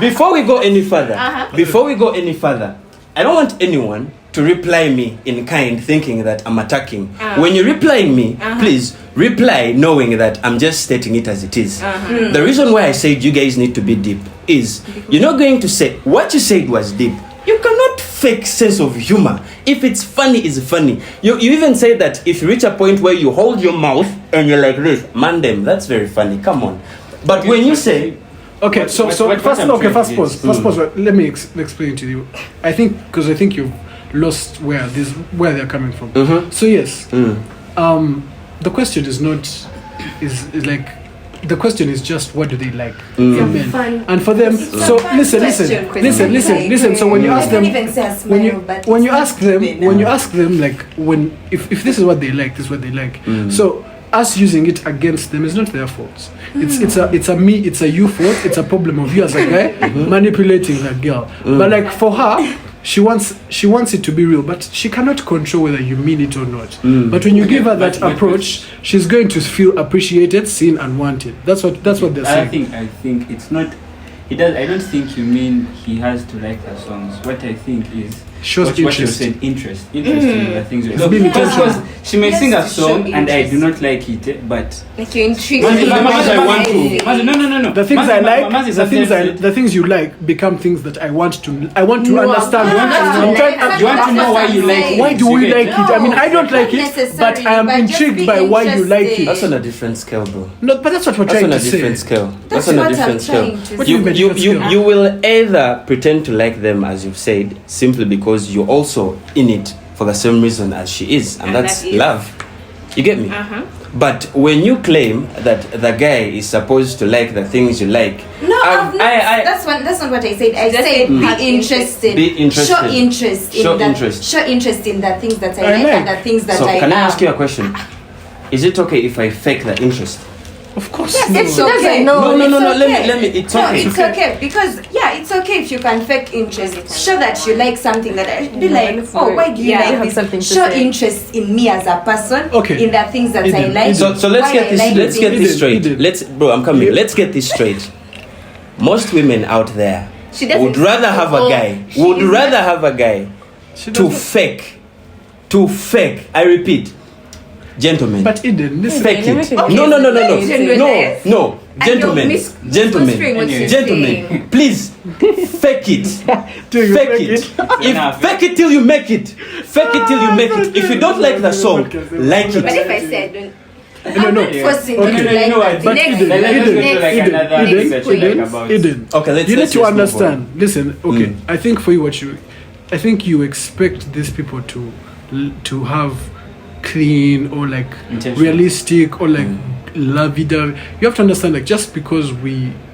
S6: Before we go any further. Before we go any further, I don't want anyone to reply me in kind thinking that I'm attacking. When you're replying me, please reply knowing that I'm just stating it as it is. The reason why I said you guys need to be deep is you're not going to say what you said was deep. You cannot fake sense of humor. If it's funny, it's funny. You even say that if you reach a point where you hold your mouth and you're like this, man them, that's very funny. Come on. But when you say
S1: Okay, so
S2: what
S1: first
S2: I'm trying
S1: pause.
S2: to
S1: First pause. Let me explain to you. I think you've lost where they're coming from. So yes, the question is not is like the question is just what do they like for men, and for them. So listen. So when you ask them, when you ask them like if this is what they like, this is what they like. So us using it against them is not their fault. It's a you fault. It's a problem of you as a guy manipulating that girl. But like for her, she wants it to be real, but she cannot control whether you mean it or not. But when you give her that approach, she's going to feel appreciated, seen, and wanted. That's what they're saying.
S2: I think it's not. He does. I don't think you mean he has to like her songs. What I think is
S1: Shows
S2: what you
S1: interest.
S2: said, interest in the things you
S1: It's being intentional.
S2: because she may
S3: Yes,
S2: sing a
S3: to show
S2: song and I do
S3: interest.
S2: not like it, but
S3: Like you're intrigued.
S2: Mazi,
S3: with
S2: Mazi,
S3: what
S2: I want
S3: she's
S2: to.
S3: saying.
S2: Mazi, no.
S1: The things
S2: Mazi,
S1: I like,
S2: Mazi
S1: the things you like become things that I want to understand.
S2: You want to know why you like it.
S1: Why do we like it? I mean, I don't
S4: No,
S1: like
S4: not
S1: it, but
S4: necessarily,
S1: I am
S4: but just
S1: intrigued
S4: be
S1: by why you like
S4: interested.
S1: it.
S6: That's on a different scale, bro.
S1: No, but that's what we're
S6: That's
S1: trying
S6: on a
S1: to
S6: different
S1: say.
S6: scale.
S4: That's
S6: on a
S4: what I'm
S6: different scale.
S4: trying to
S1: What do you
S6: You,
S1: mean
S6: you,
S1: different
S6: you,
S1: scale?
S6: you will either pretend to like them, as you've said, simply because you're also in it for the same reason as she is, and that's
S3: that is-
S6: love. You get me? But when you claim that the guy is supposed to like the things you like,
S4: No,
S6: I've-
S4: that's not what I said. I
S3: just
S4: said
S3: said
S4: be interested.
S6: Be interested.
S4: Show interest in
S6: Show
S4: the
S6: interest.
S4: show interest in the things that I
S1: I
S4: like and
S1: like.
S4: the things that
S6: so
S4: I
S6: can I
S4: am.
S6: ask you a question? Is it okay if I fake the interest?
S1: Of course.
S4: Yes,
S1: no.
S4: it's
S5: She doesn't
S4: okay.
S5: know.
S6: No,
S4: It's
S6: let
S4: okay.
S6: me, it's
S4: No,
S6: okay.
S4: it's okay because it's okay if you can fake interest. Show that you like something that I be like, oh, why do you
S3: Yeah,
S4: like
S5: have
S4: this?
S5: something to
S4: Show
S5: say.
S4: interest in me as a person.
S1: Okay.
S4: In the things that I
S1: Eden,
S4: like.
S1: Eden.
S6: So let's
S4: why
S6: get
S4: I
S6: this
S4: like
S6: let's get
S4: things.
S6: this straight.
S1: Eden.
S6: Bro, I'm coming.
S1: Yeah.
S6: Let's get this straight. Most women out there
S3: She doesn't
S6: would rather have a
S3: Oh,
S6: guy.
S3: she
S6: Would
S3: is
S6: rather have a guy
S1: She
S6: to
S1: doesn't-
S6: fake. To fake. I repeat. Gentlemen.
S1: But Eden, listen.
S6: fake
S5: let me
S6: it.
S5: finish.
S6: No.
S3: Genuineness.
S6: No.
S3: And you're
S6: Gentlemen.
S3: misconstruing what she's
S6: Gentlemen.
S3: saying.
S6: Please fake it.
S1: Till you
S6: Fake
S1: make
S6: it.
S2: Enough.
S6: Fake it till you make it. Fake it till you make it. If you don't like the song, like
S3: But
S6: it.
S3: if I say I don't,
S1: No, no.
S4: Forcing
S1: Okay.
S4: you to
S2: You know
S4: like
S2: what?
S4: that.
S1: But
S3: Next-
S1: Eden,
S2: Let's
S1: Eden,
S2: go to like
S1: Eden,
S2: another
S1: Eden,
S2: thing that you like
S1: Eden,
S2: about-
S1: Eden.
S6: Okay, let's
S1: You need
S6: let's
S1: to
S6: just move on.
S1: understand. Listen, okay.
S6: Mm.
S1: I think for you, I think you expect these people to have clean or like
S2: Intentional.
S1: realistic or like la-vida. You have to understand, like, just because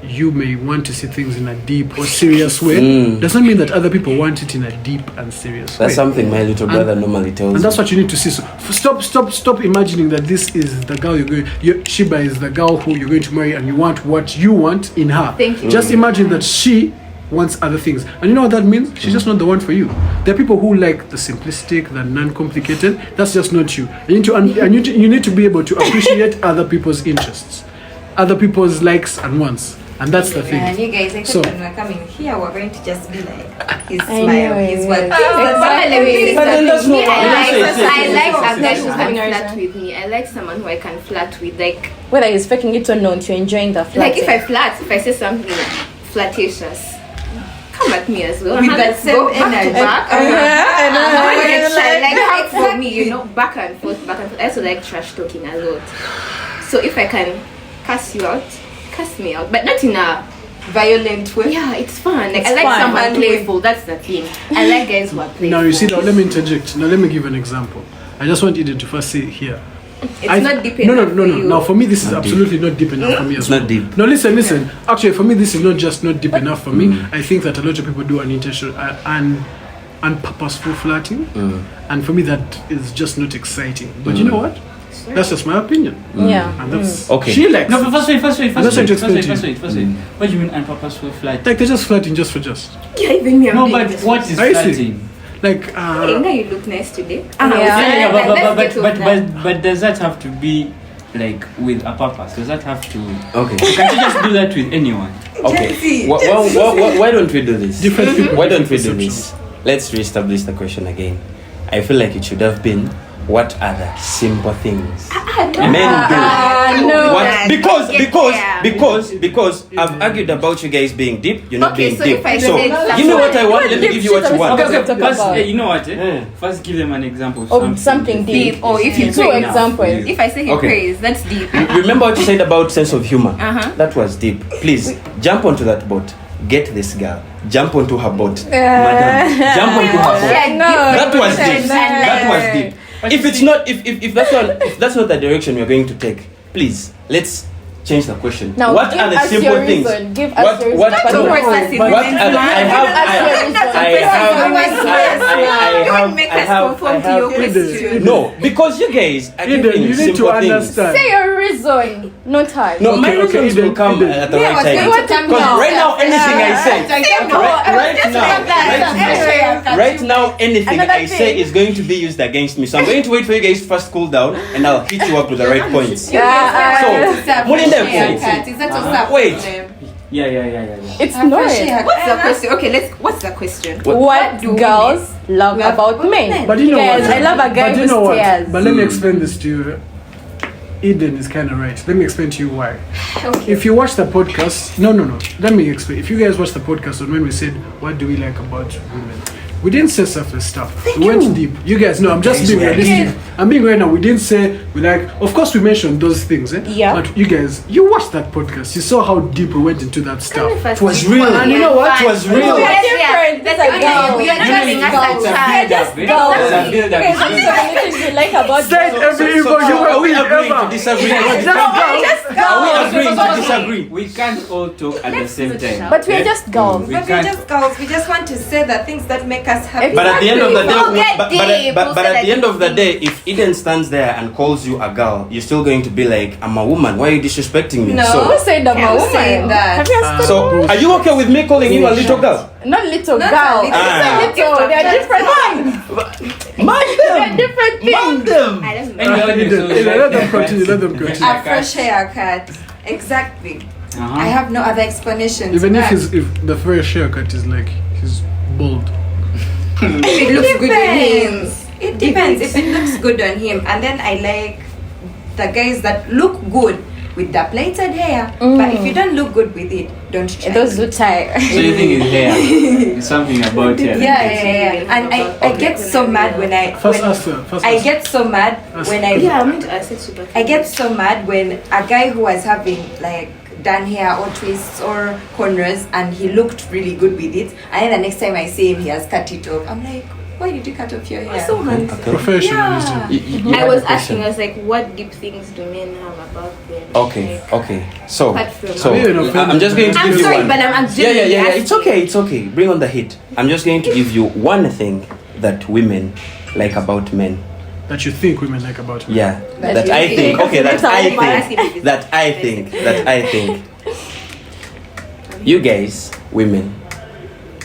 S1: you may want to see things in a deep or serious way doesn't mean that other people want it in a deep and serious way.
S6: That's something my little brother normally tells
S1: And
S6: me.
S1: that's what you need to see. So stop imagining that this is the girl Shiba is the girl who you're going to marry, and you want what you want in her.
S3: Thank you.
S1: Just imagine that she wants other things, and you know what that means? She's just not the one for you. There are people who like the simplistic, the non-complicated. That's just not you. You need to be able to appreciate other people's interests, other people's likes and wants, and that's the
S4: And
S1: thing.
S4: you guys, I
S1: So-
S4: thought when we're coming here, we're going to just be like, his
S5: I
S4: smile,
S5: know,
S4: his
S5: yeah.
S4: what.
S6: But then that's not
S3: Me, I like
S5: it's-
S3: a guy who
S5: it's-
S3: can
S5: it's-
S3: flirt with me. I like someone who I can flirt with. Like
S5: Whether he's faking it or not, you're enjoying the flirting.
S3: if I flirt, if I say something flirtatious, come at me as well.
S4: With
S3: Uh-huh,
S4: that
S3: let's
S4: same
S3: go back to
S4: energy.
S3: back. Like
S4: Exactly.
S3: back and forth. I also like trash talking a lot. So if I can cuss you out, cuss me out, but not in a
S4: Violent way.
S3: yeah, it's fun. Like
S5: It's
S3: I like
S5: fun.
S3: someone
S4: Fun
S3: playful. That's the thing. I like guys who are playful.
S1: Now you see. Now let me interject. Now let me give an example. I just want Eden to first say here.
S3: It's not deep
S1: No,
S3: enough
S1: no.
S3: for you.
S1: Now for me, this is
S6: Not deep.
S1: absolutely not deep enough for me as
S6: It's
S1: well.
S6: not deep.
S1: No, listen. Actually, for me, this is not just not deep enough for me. I think that a lot of people do unintentional and unpurposeful flirting, and for me, that is just not exciting. But you know what? That's just my opinion,
S5: Yeah.
S1: and that's
S6: Okay.
S1: She likes.
S2: No, but first wait.
S1: That's what you explained to you.
S2: What do you mean unpurposeful flight?
S1: Like they're just flirting just for just.
S3: Yeah, even me. I'm
S2: No,
S3: doing
S2: but
S3: this.
S2: what is
S1: I see.
S2: flirting?
S1: Like
S3: Hey, now you look nice today.
S5: Yeah.
S2: Yeah,
S3: Let's
S2: but
S3: get to that.
S2: but does that have to be like with a purpose? Does that have to?
S6: Okay.
S2: Can't you just do that with anyone?
S6: Okay. Why don't we do this?
S1: different people.
S6: Why don't we
S1: different
S6: do
S1: perceptions.
S6: this? Let's reestablish the question again. I feel like it should have been, what are the simple things men do?
S5: no.
S6: What?
S3: Yeah.
S6: Because I've argued about you guys being deep. You're not
S3: Okay,
S6: being
S3: so
S6: deep.
S3: if I
S6: So
S3: said
S6: give me what I
S3: something-
S6: want. Let me give you what you want.
S5: Okay, okay.
S2: First,
S5: about.
S2: you know what?
S6: Yeah.
S2: First, give them an example
S5: Of something deep.
S3: Deep, or if you
S5: Two
S3: praise.
S5: examples.
S3: If I say he
S6: Okay.
S3: praise, that's deep.
S6: Remember what you said about sense of humor?
S3: Uh-huh.
S6: That was deep. Please jump onto that boat. Get this girl. Jump onto her boat, madam. Jump onto her boat.
S3: Yeah,
S5: No.
S6: That was deep.
S3: And
S6: That was
S3: like-
S6: deep. If that's not the direction we're going to take, please let's change the question.
S5: Now,
S6: what
S5: give
S6: are the
S5: us
S6: simple
S5: your
S6: things?
S5: reason. Give
S6: What-
S5: us your
S6: what-
S5: reason.
S6: no.
S3: Don't press us in
S6: What
S3: the
S6: are
S3: next
S6: the-
S3: line.
S6: I
S3: Don't make us conform to your question.
S6: No, because you guys are
S1: Eden,
S6: giving
S1: you need to
S6: simple things.
S1: understand.
S5: Say your reason, not hers.
S6: No, my
S1: Okay,
S6: reasons
S1: Eden,
S6: will come
S1: Eden.
S6: at the
S3: Yeah,
S6: right
S3: I was
S6: time.
S3: going to come
S6: Because
S3: now.
S6: right now, anything I say, right now, anything
S5: Another
S6: I say
S5: thing.
S6: is going to be used against me. So I'm going to wait for you guys to first cool down, and I'll hit you up with the right points.
S5: Yeah.
S6: So, Mulinde, wait.
S2: Yeah.
S5: It's not.
S3: What's the question? Okay, what's the question?
S5: What
S3: do
S5: girls love about men?
S1: But you know
S5: Guys,
S1: what?
S5: I love a guy
S1: but
S5: who
S1: you know what?
S5: stares.
S1: But let me explain this to you. Eden is kind of right. Let me explain to you why.
S3: Okay.
S1: If you watch the podcast, no. Let me explain. If you guys watch the podcast on when we said what do we like about women, we didn't say surface stuff. We went deep. You guys know. I'm just being realistic. I'm being right now. We didn't say we like. Of course, we mentioned those things.
S5: Yeah.
S1: But you guys, you watched that podcast. You saw how deep we went into that stuff.
S6: It was real.
S1: And you know what?
S6: It was real.
S5: We are different. That's a girl.
S3: We are not having us
S5: girls.
S3: a
S2: It's a
S3: chat.
S2: build-up.
S5: Girls.
S2: It's a build-up.
S5: Okay, so these are the things we like about
S1: Said
S5: girls.
S1: every info you
S6: Are we
S1: will
S6: agreeing to
S1: ever.
S6: disagree?
S1: Just go.
S6: Are we agreeing to disagree?
S2: We can't all talk at the same time.
S5: But we're just girls.
S2: We
S4: But we're
S2: can't.
S4: just girls. We just want to say the things that make us happy.
S6: But at the end of the day,
S3: Don't get
S6: but
S3: deep. We'll say
S6: at
S3: like
S6: the end of the day, if Eden stands there and calls you a girl, you're still going to be like, I'm a woman. Why are you disrespecting me?
S4: No.
S5: Who said I'm a
S4: Who's
S5: woman?
S4: saying that?
S5: Have you asked
S6: So, are you okay with me calling you a little girl?
S5: Not little
S4: Not
S5: girl.
S4: a little.
S5: Little. They're different things.
S6: Man
S5: They're
S6: them!
S5: different
S6: Man
S5: things.
S6: them!
S3: I don't know.
S2: Anyway,
S1: Eden,
S2: so
S1: Eden, let them
S2: like-
S1: continue. Let them continue.
S4: A fresh haircut. Exactly. I have no other explanation.
S1: Even
S4: to
S1: if
S4: that.
S1: if the fresh haircut is like he's bald.
S3: It looks good on him.
S4: It depends. If it looks good on him, and then I like the guys that look good with the plaited hair. But if you don't look good with it, don't try.
S5: Those who tie.
S2: So you think it's hair? It's something about hair.
S4: Yeah. And I get so mad when I
S1: First
S4: when
S1: answer. First
S4: I
S1: answer.
S4: get so mad when I
S3: Yeah, I'm going to ask it to
S4: I get so mad when a guy who was having like done hair or twists or corners and he looked really good with it, and then the next time I see him he has cut it off. I'm like, why did you cut off your hair?
S1: Professionalism.
S4: Yeah.
S3: I was asking us like, what deep things do men have about them?
S6: Okay,
S3: Like,
S6: okay. So,
S3: apart from-
S6: so
S1: Are you offended?
S6: I'm just going to
S3: I'm
S6: give you
S3: sorry,
S6: one.
S3: but I'm
S6: Yeah.
S3: genuinely
S6: It's
S3: asking.
S6: okay. It's okay. Bring on the heat. I'm just going to give you one thing that women like about men.
S1: That you think women like about men.
S6: Yeah.
S5: That
S6: That
S5: you
S6: I
S5: think.
S6: think. Okay. That
S5: That's how
S6: I
S5: women
S6: think. That I think. That I think. You guys, women,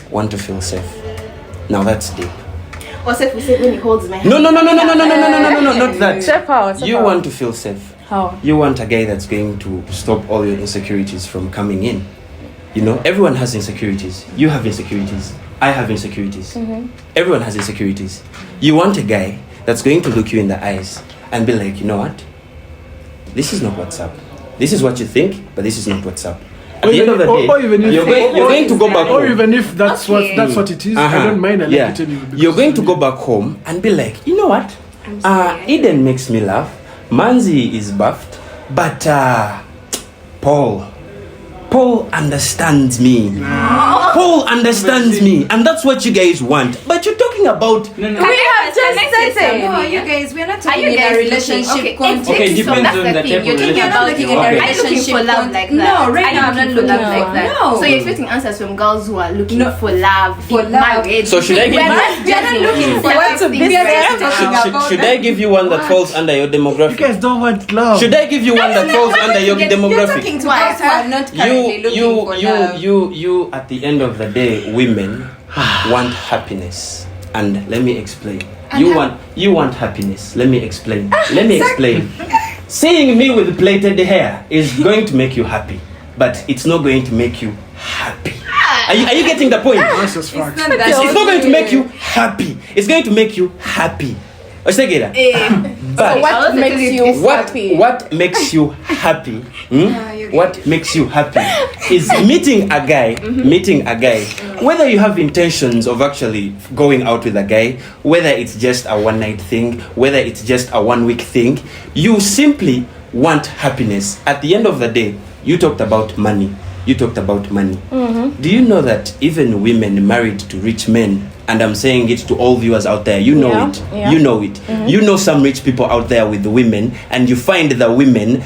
S6: want to feel safe. Now that's deep.
S3: Also, if we say when he holds my hand.
S6: No, not that.
S5: Chef house.
S6: You want to feel safe.
S5: How?
S6: You want a guy that's going to stop all your insecurities from coming in. You know, everyone has insecurities. You have insecurities. I have insecurities. Everyone has insecurities. You want a guy that's going to look you in the eyes and be like, you know what? This is not what's up. This is what you think, but this is not what's up. At the end of the day,
S1: or even if-
S6: you're going to go back
S1: Or
S6: home.
S1: even if that's
S3: Okay.
S1: what it is,
S6: Uh-huh.
S1: I don't mind. I like
S6: Yeah.
S1: it anyway.
S6: You're
S1: because
S6: going to go back home and be like, you know what?
S3: I'm sorry, I
S6: Eden makes me laugh. Manzi is buffed, but Paul understands me. Paul understands me, and that's what you guys want. But you're talking about
S2: No.
S5: We have just said
S4: No,
S5: it.
S4: you guys, we're not
S3: Are
S4: talking
S3: you
S4: in
S3: guys
S4: a relationship
S3: looking?
S4: context.
S2: Okay,
S3: Exactly, so
S2: depends
S3: that's
S2: on
S3: the
S2: the
S3: thing.
S2: type
S3: You're
S2: of
S3: thinking
S2: relationship
S3: about
S2: you're
S3: it.
S2: in.
S3: Are you
S2: Okay.
S3: looking for love like that?
S4: No, right
S3: Are you
S4: now I'm not
S3: looking for love
S4: looking
S3: like
S4: for-
S3: that.
S4: no.
S3: So you're expecting answers from girls who are looking
S4: No.
S3: for love,
S4: For
S3: in
S4: love.
S3: marriage.
S6: So should I give
S3: We're
S6: you-
S3: not judging
S4: looking
S3: you.
S4: for
S3: We're
S5: what
S3: just
S5: to
S3: thinking
S5: be
S3: right
S5: said.
S3: now.
S6: should I give you one that falls under your
S1: You
S6: demographic?
S1: guys don't want love.
S6: Should I give you one that falls under your
S4: You're
S6: demographic?
S4: talking to girls who are not currently looking for love.
S6: You at the end of the day, women want happiness. And let me explain. You want happiness. Let me explain. Seeing me with plaited hair is going to make you happy, but it's not going to make you happy. Are you getting the point?
S1: That's just facts.
S4: Not that
S6: It's not going to make you happy. It's going to make you happy. Oshtegera. But
S5: What makes you happy?
S6: what makes you happy?
S4: you're
S6: What makes you happy is meeting a guy, whether you have intentions of actually going out with a guy, whether it's just a one night thing, whether it's just a 1 week thing, you simply want happiness. At the end of the day, you talked about money. Do you know that even women married to rich men, and I'm saying it to all viewers out there, you know
S5: Yeah,
S6: it.
S5: yeah.
S6: You know it. You know some rich people out there with the women, and you find the women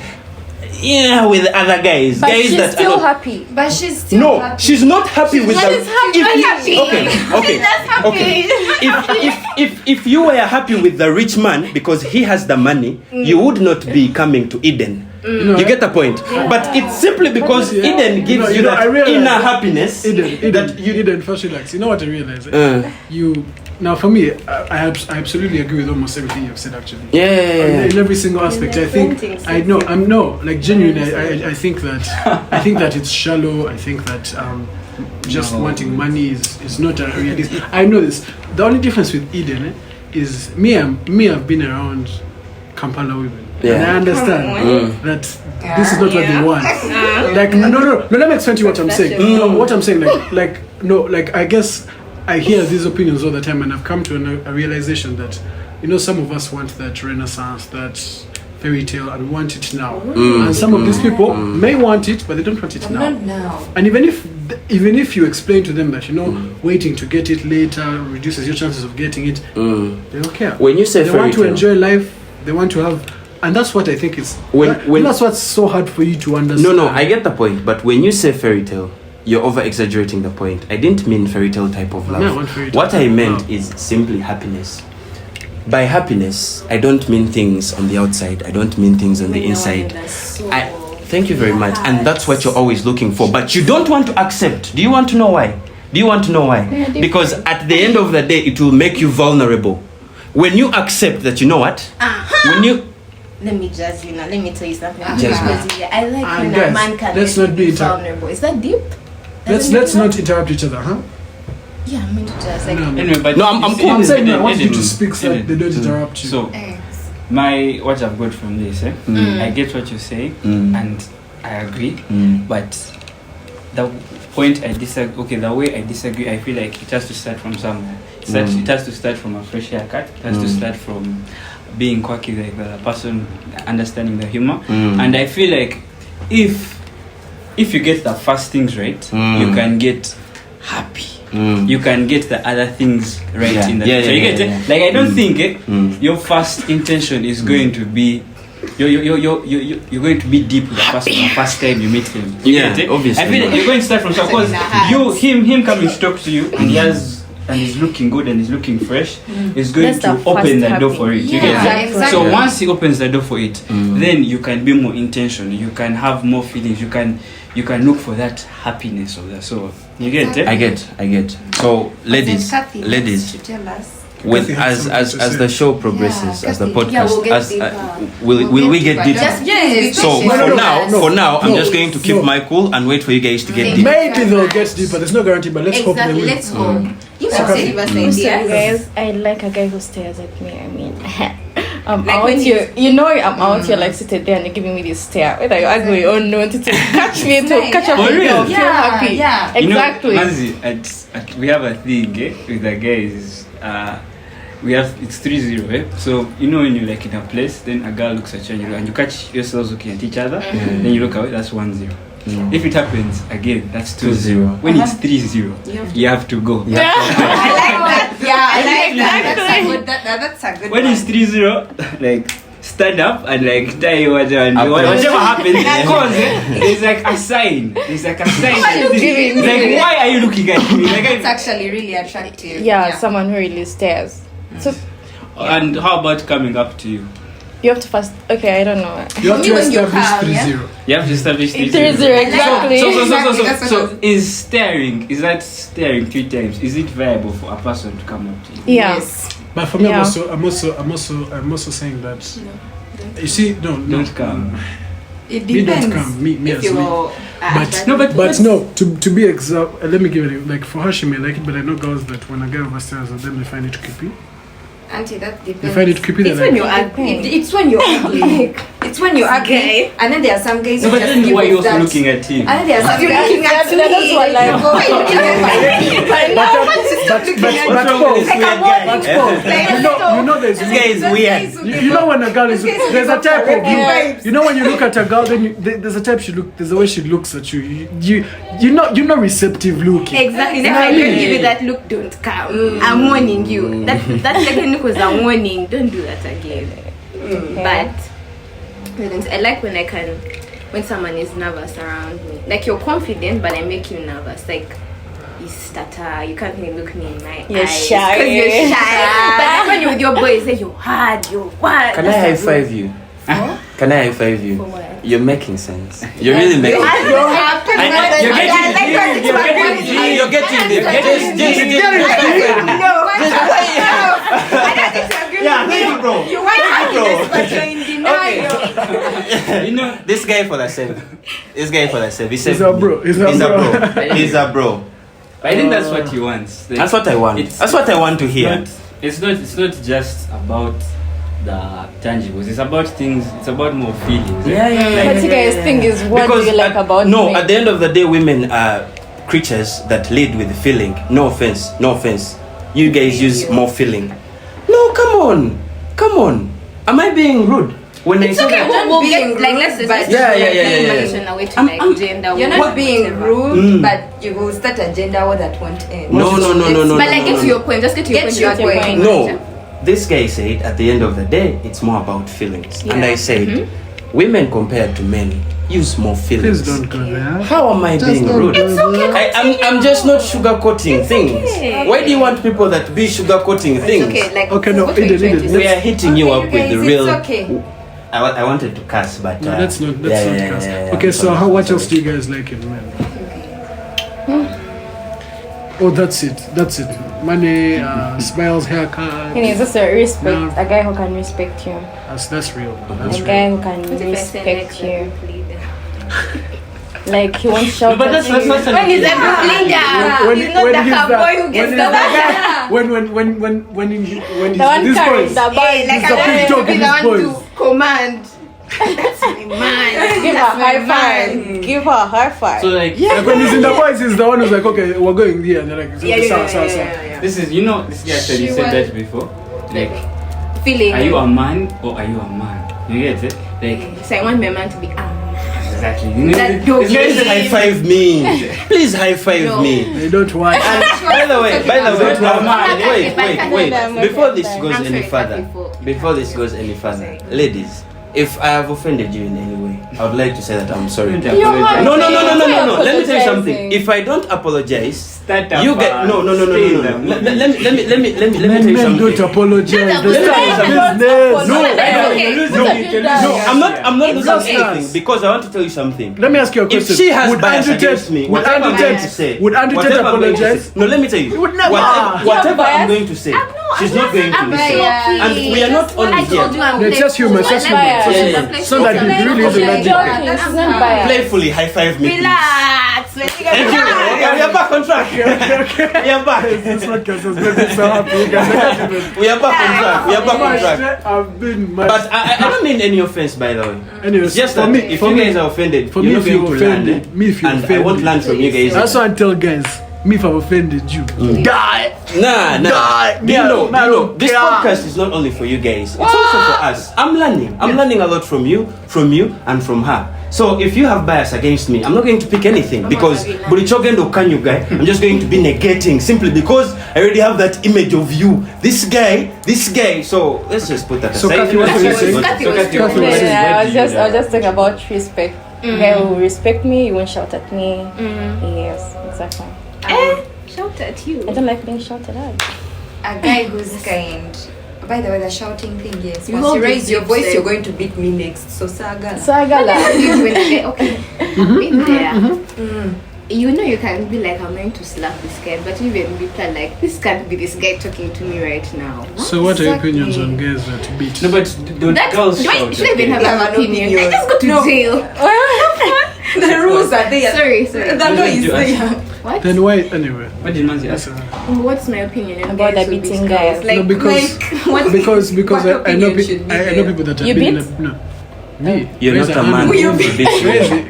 S6: with other guys.
S5: But
S6: guys
S5: she's
S6: that
S5: still
S6: are not,
S5: happy.
S4: But she's still
S6: no,
S4: happy.
S6: she's not happy with the.
S3: happy.
S6: Okay. If you were happy with the rich man because he has the money, you would not be coming to Eden. You get the point. But it's simply because
S1: Yeah.
S6: Eden gives
S1: You know, I
S6: that
S1: realize-
S6: inner happiness.
S1: Eden,
S6: that you
S1: Eden, first relax. You know what I realize?
S6: Uh.
S1: You Now, for me, I absolutely agree with almost everything you've said. Actually,
S6: Yeah.
S1: in every single aspect. I think genuinely, I think that it's shallow. I think that just wanting money is not a realistic. I know this. The only difference with Eden is I've been around Kampala women.
S6: Yeah.
S1: And I understand that this is not what they want. Like no, let me explain to you what I'm saying. No, what I'm saying, like I guess I hear these opinions all the time, and I've come to a realization that, some of us want that renaissance, that fairy tale, and we want it now. And some of these people may want it, but they don't want it now.
S4: Not now.
S1: And even if you explain to them that waiting to get it later reduces your chances of getting it, they don't care.
S6: When you say
S1: they
S6: fairy
S1: want to
S6: tale,
S1: enjoy life, they want to have, and that's what I think is. When that's what's so hard for you to understand.
S6: No, I get the point. But when you say fairy tale, you're over exaggerating the point. I didn't mean fairy tale type of love.
S1: I want fairy tale
S6: What I
S1: type of
S6: meant
S1: love.
S6: is simply happiness. By happiness, I don't mean things on the outside. I don't mean things on the inside. Thank you very much. And that's what you're always looking for. But you don't want to accept. Do you want to know why? Because at the end of the day, it will make you vulnerable. When you accept that, you know what? When you
S3: Let me judge you now. Let me tell you something.
S6: Judge me.
S3: Because, I like when
S1: guys,
S3: a man can
S1: let's
S3: let
S1: not
S3: me
S1: be
S3: be vulnerable. Is that deep?
S1: Let's not interrupt each other, huh?
S3: Yeah, I mean to just like.
S1: No,
S2: Anyway, but
S6: No, I'm cool.
S1: I'm saying I want you
S2: Eden,
S1: to speak so that they don't interrupt you.
S2: So, what I've got from this, I get what you say, and I agree, but the point I disagree. Okay, the way I disagree, I feel like it has to start from somewhere. It has to start from a fresh haircut. It has to start from being quirky, like the person understanding the humor. And I feel like if you get the first things right, you can get happy. You can get the other things right in the future. You get it? Like I don't think your first intention is going to be you're going to be deep with the person the first time you meet him. You get it?
S6: Obviously.
S2: I feel like you're going to start from because him coming to talk to you and he's looking good and he's looking fresh, is going
S5: That's
S2: to
S5: the
S2: open
S5: first
S2: the door for it. You get it?
S3: exactly.
S2: So once he opens the door for it, then you can be more intentional. You can have more feelings. You can look for that happiness of the soul. You get it?
S6: I get. So ladies,
S4: To tell us.
S6: when
S1: Kathy has
S6: as
S1: something to say.
S6: the show progresses, as the
S4: Kathy.
S6: podcast,
S3: Yeah, we'll get
S6: as
S3: deeper.
S6: will we get deeper?
S3: Just be
S6: So
S3: patient.
S6: for now, I'm
S1: No.
S6: just going to keep
S1: No.
S6: my cool and wait for you guys to get deeper.
S1: Maybe they'll get deeper. There's no guarantee, but let's hope they
S3: Exactly.
S1: will.
S3: Let's hope. You
S1: So
S3: can give us
S5: Listen,
S3: ideas.
S5: guys, I like a guy who stares at me. I mean, I'm
S3: Like
S5: out
S3: when
S5: here. I'm out here like seated there and you're giving me this stare. Whether you're ugly or not, to catch me, to
S4: nice,
S5: catch up
S2: yeah.
S5: with me,
S2: For
S5: I'll
S2: real?
S5: feel happy.
S4: Yeah.
S5: Exactly.
S2: Manzi, we have a thing with the guys. We have it's 3-0. So when you're like in a place, then a girl looks at you and you catch yourselves looking at each other. Then you look away. That's 1-0. If it happens again, that's 2-0. When it's 3-0, you have to go.
S4: I like that. Yeah, I like that.
S5: Exactly.
S4: That's a good
S2: When
S4: one.
S2: it's 3-0, like stand up and like tie your water and whatever happens, because there's like a sign. There's like a sign. Like, why are you looking at me? Like,
S4: It's actually really attractive.
S5: Yeah, someone who really stares. So
S2: and how about coming up to you?
S5: you have to first. Okay, I don't know.
S1: You have to
S4: When you
S1: establish
S4: come,
S1: 3-0.
S2: You have to establish 3-0.
S5: 3-0, exactly.
S4: Exactly, that's what I
S2: So
S4: was-
S2: is staring 3 times? Is it viable for a person to come up to you?
S5: Yeah.
S4: Yes.
S1: But for me,
S5: Yeah.
S1: I'm also saying that. You see, no,
S2: Don't come.
S4: It
S1: Me
S4: depends.
S1: don't come. Me
S3: If
S1: as
S3: you
S1: me.
S3: will,
S1: But
S2: No, but
S1: no, to be exact, let me give it like for her she may like it, but I know girls that when a guy overstares at them they find it creepy.
S4: Auntie, that
S1: They
S4: depends.
S1: find it creepy. They're
S3: it's when
S1: like,
S3: you're ugly.
S4: It's when you're ugly. It's when you're ugly. And then there are some guys
S2: No,
S4: who
S2: but
S4: just
S2: then
S4: give
S2: why are you
S4: off
S2: also
S4: that.
S2: looking at him?
S4: And then there are some guys looking at me.
S5: That's what I like.
S4: Why are you looking at me?
S1: you know there's
S6: This guy is weird.
S1: you know when a girl is there's a type of you know when you look at a girl then there's a type there's a way she looks at you you're not receptive looking.
S3: Exactly. Next time I don't give you that look, don't come. I'm warning you. That second look was a warning. Don't do that again. But I like when someone is nervous around me. Like you're confident, but I make you nervous. Like you stutter. You can't even look me in my
S5: You're
S3: eyes.
S5: shy.
S3: 'Cause you're shy. But like when you're with your boys, say you're hard. You're what?
S6: Can I high five you? Can I high five you?
S3: For what?
S6: You're making sense. You're really making sense.
S2: You're getting
S6: You're getting there. you, bro.
S4: You want happiness, but you're in denial.
S2: You know,
S6: This guy for the same. This guy for the same.
S1: He's a bro. He's a bro.
S6: He's a bro.
S2: I think that's what he wants. Like,
S6: That's what I want. That's what I want to hear.
S2: It's not just about the tangibles. It's about things. It's about more feelings.
S5: But you guys think is what do you like about
S6: no,
S5: me?
S6: at the end of the day, women are creatures that lead with feeling. No offense. You guys use more feeling. No, come on. Am I being rude? When
S3: It's
S6: I
S3: okay.
S6: say that,
S3: We'll get
S4: being
S3: like
S4: rude,
S3: let's
S4: but-
S3: just
S6: Yeah.
S3: mention a way to like gender.
S4: You're
S3: war,
S4: not being
S3: whatever.
S4: rude, but you will start a gender war that won't end.
S6: No.
S3: But like get to your point. Just get to your
S4: Get
S3: point.
S4: to your
S3: without
S4: point.
S3: going
S6: No, this guy said at the end of the day, it's more about feelings. And I said, women compared to men use more feelings.
S1: Please don't go there.
S6: How am I being rude? I'm just not sugarcoating things.
S3: okay.
S6: Why do you want people that be sugarcoating things?
S4: Okay, like
S1: Okay, no,
S3: What were you
S1: Eden,
S3: trying to
S6: We are hitting you up
S4: you
S6: with
S4: guys,
S6: the
S4: it's
S6: real.
S4: okay.
S6: I wanted to cuss, but
S1: No, let's not
S6: yeah,
S1: cuss.
S6: yeah,
S1: Okay,
S6: I'm
S1: so
S6: sorry,
S1: what
S6: I'm
S1: else do
S6: sorry.
S1: you guys like in men? Oh, that's it. Money, smiles, haircut.
S5: Can you just respect
S1: No.
S5: a guy who can respect you?
S1: That's real. That's
S5: A
S1: real.
S5: guy who can
S3: What if I say
S5: respect
S3: like
S5: you.
S3: that?
S5: Like he won't shout
S2: but
S5: at
S2: that's
S5: you.
S2: not
S3: When he's a group leader, he's not the
S1: he's
S3: cowboy who gets the
S1: the
S3: bag.
S1: when he's
S5: The one
S1: these
S5: carrying
S1: boys.
S5: the
S3: Hey,
S5: bag.
S3: like
S1: He's
S3: I
S1: a big
S3: want
S1: dog
S3: to be
S1: in
S3: the
S1: his
S3: one
S1: boys.
S3: to command. That's my man.
S5: Give her a high five. Give her a high five.
S2: So like,
S1: Like when he's in the boys, he's the one who's like, okay, we're going here, and they're like,
S3: Yeah.
S2: this is, you know, this guy actually
S3: She
S2: said
S3: was-
S2: that before. Like,
S3: Feeling.
S2: are you a man or are you a man? You get it? Like,
S3: So I want my man to be
S2: exactly. You know,
S3: That
S2: this guy
S6: Please
S2: is
S6: high five me. Please high five
S3: No.
S6: me.
S1: They don't want.
S6: By the way,
S3: Wait,
S6: wait. Before this goes
S3: I'm
S6: any
S3: sorry,
S6: further,
S3: before-
S6: ladies, if I have offended you in any way, I would like to say that I'm sorry.
S2: You
S5: have
S6: No.
S5: to
S6: Let me tell you something.
S5: apologizing.
S6: If I don't apologize,
S2: Start up,
S6: you get no.
S2: stay in the mood.
S6: Let me tell you
S1: Men don't
S6: something.
S1: apologize.
S3: Don't
S1: They start
S3: apologize.
S1: business.
S6: No,
S3: But that's okay.
S6: No, I'm not
S3: It's
S6: losing
S3: okay.
S6: anything because I want to tell you something.
S1: Let me ask you a
S6: If
S1: question.
S6: she has
S1: Would
S6: bias
S1: Andrew
S6: against
S1: Tate-
S6: me,
S1: would
S6: whatever
S1: Andrew
S6: I'm going
S1: Tate-
S6: to say,
S1: would Andrew Tate
S6: whatever I'm going to
S1: apologize?
S6: say- No, let me tell you.
S1: He would never.
S6: Whatever I'm
S5: bias?
S6: going to say, she's not going to
S3: I'm
S6: listen.
S3: joking.
S6: And we are not only
S3: I told you
S6: here.
S3: I'm
S1: No, it's just humor, it's just
S3: playful.
S1: humor,
S5: it's just
S3: I'm
S6: humor.
S3: playful.
S1: So that he really isn't
S5: She's
S1: that
S5: joking.
S1: deep.
S5: She's not biased.
S6: Playfully high five me, please.
S3: Relax.
S6: Thank you. Okay, we are back on track. We are back.
S1: This podcast has made me so happy. You guys, I can't even.
S6: We are back on track. We are back on track.
S1: I've been mad.
S6: But I don't mean any offense, by the way.
S1: Anyways,
S6: Just
S1: for
S6: that
S1: me,
S6: if
S1: for
S6: you
S1: me,
S6: guys are offended,
S1: for
S6: you're
S1: me,
S6: not
S1: if you
S6: going to learn.
S1: offended, me if you
S6: And I
S1: offended,
S6: won't learn from you guys.
S1: that's why I tell guys, me if I've offended you, die.
S6: Nah.
S1: Die.
S6: Do you know? This
S1: Yeah.
S6: podcast is not only for you guys. It's also for us. I'm learning. I'm learning a lot from you, and from her. So if you have bias against me, I'm not going to pick anything because Burichogendo Kanyu guy, I'm just going to be negating simply because I already have that image of you. This guy. So let's just put that
S1: So
S6: aside.
S1: Kathy, what were you saying?
S3: Kathy was
S6: Kathy,
S3: talking.
S6: what were you saying?
S5: I was just talking about respect. Guy who will respect me, he won't shout at me. Yes, exactly.
S3: Shout at you.
S5: I don't like being shouted at.
S4: A guy who's kind. By the way, the shouting thing, yes.
S3: You
S4: Once
S3: hold
S4: you raise
S3: your
S4: your voice,
S3: lips,
S4: you're going to beat me next. So saga.
S5: So I got like,
S3: Okay. Been there. You know you can be like, I'm going to slap this guy, but even be like, this can't be this guy talking to me right now.
S1: So what are your
S4: Exactly.
S1: opinions on guys that beat?
S2: no, but don't
S3: That,
S2: girls
S3: do I
S2: shout,
S3: should I even
S2: okay?
S3: have an opinion? I just go to
S4: No.
S3: jail.
S4: The rules are there.
S3: Sorry.
S4: The law is there.
S3: What?
S1: Then why anyway?
S2: What did Manzi ask?
S3: What's my opinion on
S5: About
S3: guys
S5: the
S3: who beat
S5: beating
S3: girls?
S5: guys.
S3: Like,
S1: No, because
S3: what?
S1: because
S4: What
S1: I know
S4: opinion should be
S1: I know
S4: there?
S1: people that have
S5: You
S1: been in
S5: beat?
S1: a, no. Me.
S6: You're
S1: Raise
S6: not a
S1: hand.
S6: man
S4: You
S6: if you beat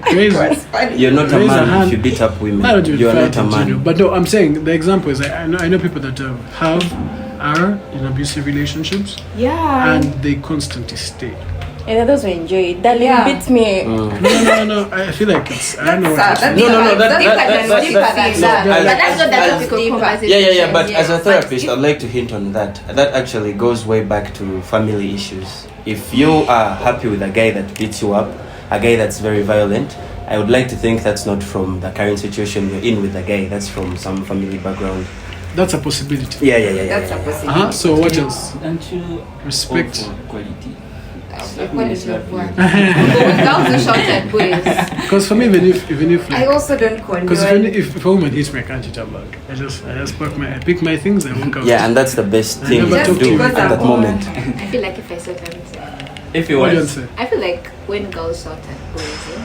S1: Crazy.
S6: You're not a
S1: Raise a
S6: man
S1: hand.
S6: if you beat up women.
S1: I don't even
S6: You're
S1: fight
S6: not a
S1: in general.
S6: man.
S1: But no, I'm saying the example is I know people that are in abusive relationships
S3: Yeah.
S1: and they constantly stay.
S5: yeah, those who enjoy it. Darling,
S4: Yeah.
S5: beat me.
S1: No. I feel like it's. I don't know what
S4: That's
S1: it's.
S6: No,
S4: deeper
S6: that-
S4: than
S6: that-
S4: that.
S3: But that's not the
S6: as-
S3: topic of
S4: deeper.
S3: conversation.
S6: Yeah, but as a
S3: But
S6: therapist,
S3: if-
S6: I'd like to hint on that. That actually goes way back to family issues. If you are happy with a guy that beats you up, a guy that's very violent, I would like to think that's not from the current situation you're in with the guy. That's from some family background.
S1: That's a possibility.
S6: Yeah.
S4: That's a possibility.
S1: So what else?
S2: Don't you
S1: Respect.
S2: hope for quality?
S4: quality of work.
S3: Girls who shout at boys.
S1: Because for me, even if
S4: I
S1: like,
S4: also don't condone.
S1: because if a woman hits me, I can't hit her back. I just pick my things, I walk out.
S6: Yeah, and that's the best
S1: I
S6: thing
S1: never
S6: to
S1: talk to
S6: do
S1: you.
S6: at that moment.
S3: I feel like if I said that,
S2: If you
S1: What do you
S2: want.
S1: say?
S3: I feel like when girls shout at boys,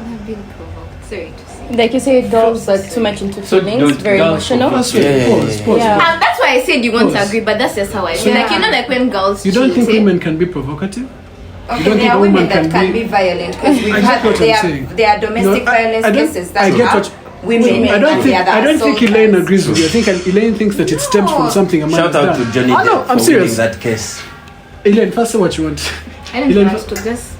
S3: I'm being provoked. Sorry to say.
S5: Like you say, girls are too much into
S2: So
S5: feelings,
S2: don't
S5: very
S2: girls
S5: emotional.
S1: Pause,
S6: Yeah.
S1: pause.
S5: Yeah.
S3: That's why I said you won't
S1: Pause.
S3: agree, but that's just how I feel.
S4: Yeah.
S3: Like, you know, like when girls
S1: You don't
S3: cheat,
S1: think
S3: eh?
S1: women can be provocative?
S4: Okay,
S1: don't
S4: there
S1: think
S4: are
S1: a
S4: women
S1: woman
S4: that
S1: can
S4: can
S1: be-
S4: be violent because we've
S1: I get
S4: had
S1: what I'm saying.
S4: there are domestic
S1: No,
S4: violence
S1: I don't-
S4: cases that
S1: I get
S4: have
S1: what-
S4: women.
S1: I don't
S4: and
S1: think
S4: they are the
S1: I don't think
S4: assaulters.
S1: Elaine agrees with you. I think Elaine thinks that it stems from something a man
S6: Shout
S1: has
S6: out
S1: done.
S6: to Johnny
S1: Oh, no,
S6: Depp
S1: I'm
S6: for
S1: serious.
S6: winning that case.
S1: Elaine, first say what you want.
S3: I don't
S1: Elaine,
S3: want to guess.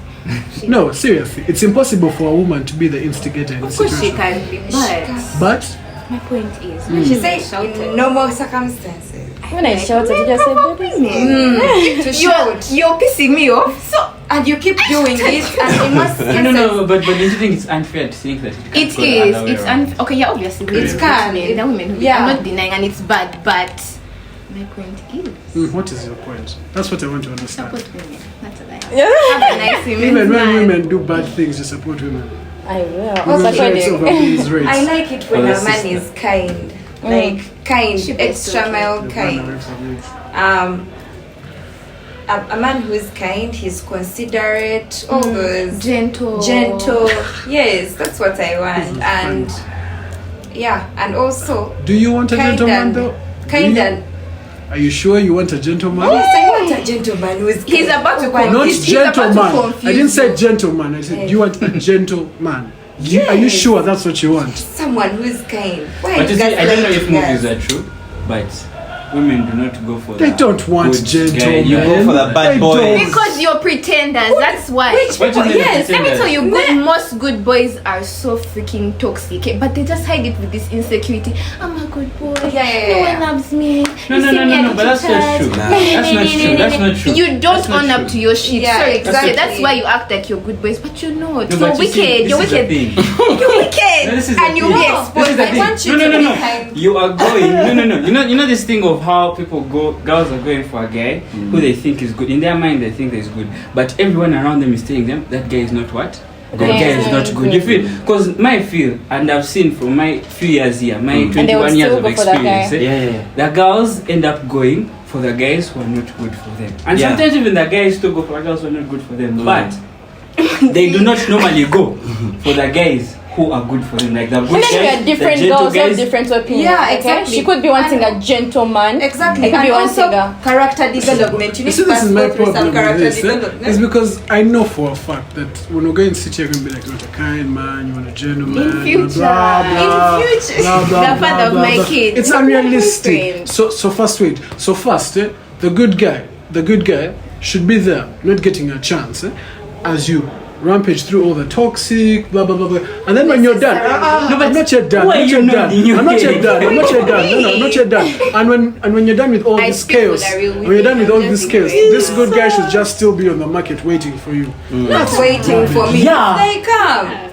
S1: No, seriously, it's impossible for a woman to be the instigator in the
S3: Of course she
S1: situation.
S3: can be, but
S1: But
S3: my point is, when
S4: She
S3: she
S4: said
S3: shouted,
S4: in normal circumstances.
S5: When I shouted, you just said, baby.
S4: To shout.
S3: you're pissing me off. So
S4: And you keep doing it and in most cases
S2: No, but don't you think it's unfair to think that
S3: it
S2: can go the
S3: is.
S2: other way
S3: It's
S2: around?
S3: okay. Yeah, obviously,
S4: It can.
S3: There are women who
S4: Yeah.
S3: I'm not denying, and it's bad. But my point is,
S1: what is your point? That's what I want to understand.
S3: support women. That's what I have. Have a nice
S1: Even
S3: women's
S1: when
S3: man.
S1: women do bad things, you support women.
S5: I will.
S1: Women's rights over
S5: According.
S1: men's rights.
S4: I like it when
S2: For the
S4: a man
S2: sister.
S4: is kind. Like kind,
S3: She
S4: extra
S3: better.
S4: mild
S1: The
S4: kind.
S1: man rights of men's.
S4: A man who is kind, he's considerate, all those
S3: gentle.
S4: Yes, that's what I want. And yeah, and also
S1: Do you want a
S4: kind
S1: gentleman
S4: and
S1: though?
S4: kind
S1: Do you?
S4: and
S1: Are you sure you want a gentleman?
S4: yes, I want a gentleman who is
S3: He's
S4: kind.
S3: about to
S4: Oh, my
S3: come.
S1: Not
S3: He's about to
S1: gentleman.
S3: confuse
S1: I didn't say
S3: you.
S1: gentleman. I said, do you want a gentleman? Are you
S4: Yes.
S1: sure that's what you want?
S4: someone who is kind. Why
S2: But you
S4: guys
S2: see, I don't know
S4: like
S2: if
S4: guys?
S2: movies are true, but women do not go for
S1: They
S2: the
S1: don't want
S2: good
S1: gentlemen.
S2: guy.
S6: You go for the bad
S1: They
S6: boys.
S1: don't.
S3: Because you're pretenders. That's why.
S4: Which
S2: What do
S4: people?
S2: you mean
S4: Yes,
S3: Let me tell you,
S4: Men-
S3: most good boys are so freaking toxic, eh, but they just hide it with this insecurity. I'm a good boy.
S4: Yeah.
S3: No one loves me.
S2: No,
S3: You
S2: no,
S3: see
S2: no,
S3: me
S2: no,
S3: at
S2: no,
S3: the
S2: but that's not
S3: church.
S2: true.
S6: Nah.
S2: That's not true. That's not true.
S3: You don't
S2: That's not
S3: own up
S2: true.
S3: to your shit.
S4: Yeah,
S3: Sorry,
S4: exactly.
S3: that's why you act like you're good boys, but you're not.
S2: No,
S3: You're
S2: but you see,
S3: wicked.
S2: this
S3: You're
S2: is the
S3: wicked.
S2: thing.
S3: You're wicked,
S2: No, this is the
S3: and you'll
S2: thing.
S3: be
S2: No,
S3: exposed.
S2: this is the
S3: I
S2: thing.
S3: want you
S4: you
S3: to
S4: to
S3: be
S4: be kind.
S2: You are going. No. You know this thing of how people go. Girls are going for a guy who they think is good. In their mind, they think is good, but everyone around them is telling them that guy is not what. That
S5: Yeah,
S2: guy is
S5: it's
S2: not
S5: not
S2: good. You
S5: good.
S2: feel? Because my feel, and I've seen from my few years here, my
S5: And they would
S2: 21 years
S5: still
S2: of
S5: go for that
S2: experience,
S5: guy.
S2: the girls end up going for the guys who are not good for them. And
S6: Yeah.
S2: sometimes even the guys still go for the girls who are not good for them. But they do not normally go for the guys who are good for them. Like the good
S5: And then we
S2: guys,
S5: are different
S2: the gentle
S5: girls have
S2: guys.
S5: different opinions.
S4: Yeah,
S5: okay?
S4: exactly.
S5: She could be wanting a gentleman.
S4: Exactly.
S5: I could
S4: And
S5: be
S4: also
S5: wanting a.
S4: character development. You
S1: You
S4: need
S1: see,
S4: to
S1: this
S4: pass
S1: is my
S4: through some
S1: problem with
S4: character
S1: this. It's
S4: development.
S1: because I know for a fact that when we're going to sit here, we're going to be like, you want a kind man, you want a gentleman,
S3: In future.
S1: blah, blah,
S3: In future.
S1: blah, blah,
S3: The
S1: blah,
S3: father of
S1: blah,
S3: my
S1: blah.
S3: kids.
S1: It's
S3: My
S1: unrealistic.
S3: boyfriend.
S1: So first, the good guy should be there, not getting a chance, as you rampage through all the toxic, blah blah blah blah, and then when you're done, no, but I'm not yet done.
S2: Why are you nodding your
S1: I'm not yet
S2: head?
S1: done. I'm not yet done. No, I'm not yet done. And when you're done with all
S3: I
S1: this
S3: speak with
S1: chaos,
S3: a real
S1: when you're done with
S3: women,
S1: all
S3: I'm
S1: this
S3: just
S1: chaos,
S3: enjoying
S1: this good guy should just still be on the market waiting for you.
S4: Not waiting for me.
S2: Yeah.
S4: They come.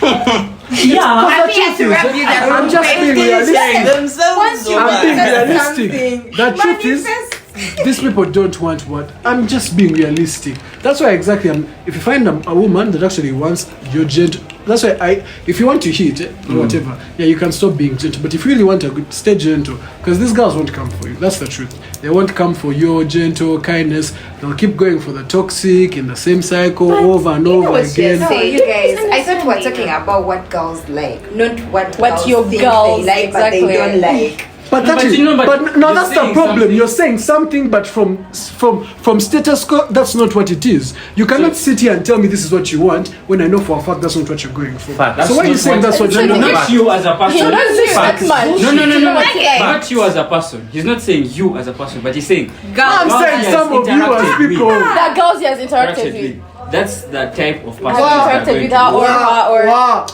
S3: I'm here to rub you the
S1: I'm
S3: wrong
S1: just
S3: way.
S1: being realistic.
S4: Once you
S1: I'm being
S4: manifest
S1: realistic.
S4: something,
S1: The truth is,
S4: manifest.
S1: these people don't want what. I'm just being realistic. That's why exactly. If you find a woman that actually wants your gentle, that's why if you want to hit or whatever, yeah, you can stop being gentle. But if you really want a good, stay gentle, because these girls won't come for you. That's the truth. They won't come for your gentle kindness. They'll keep going for the toxic in the same cycle over and over
S3: what you're
S1: again.
S4: No,
S3: saying.
S4: you guys, I thought we were
S3: Misunderstanding.
S4: talking about what girls like, not what girls
S5: your
S4: think
S5: girls,
S4: they like, but they
S5: exactly.
S4: don't like.
S1: But
S2: No,
S1: that
S2: but
S1: is,
S2: you know, but
S1: but no,
S2: you're
S1: that's the
S2: saying
S1: problem.
S2: something.
S1: You're saying something, but from status quo, that's not what it is. You cannot sit here and tell me this is what you want when I know for a fact that's not what you're going for.
S6: Fact,
S1: So why are you
S2: not
S1: saying that's what
S2: no,
S1: you
S2: no,
S1: want?
S2: not you as a person.
S5: He doesn't say
S6: Facts.
S5: that much.
S2: No.
S3: Okay.
S2: Not you as a person. He's not saying you as a person, but he's saying
S1: I'm
S2: girls
S1: saying
S2: he has
S1: some of you as
S2: interacted
S1: people.
S2: with.
S5: That girls he has interacted
S2: Interacted
S5: with.
S2: with. That's the type of person.
S5: Wow.
S2: that
S5: Interacted
S2: are
S5: with
S2: going
S5: her
S2: to-
S5: or her or.
S1: Wow.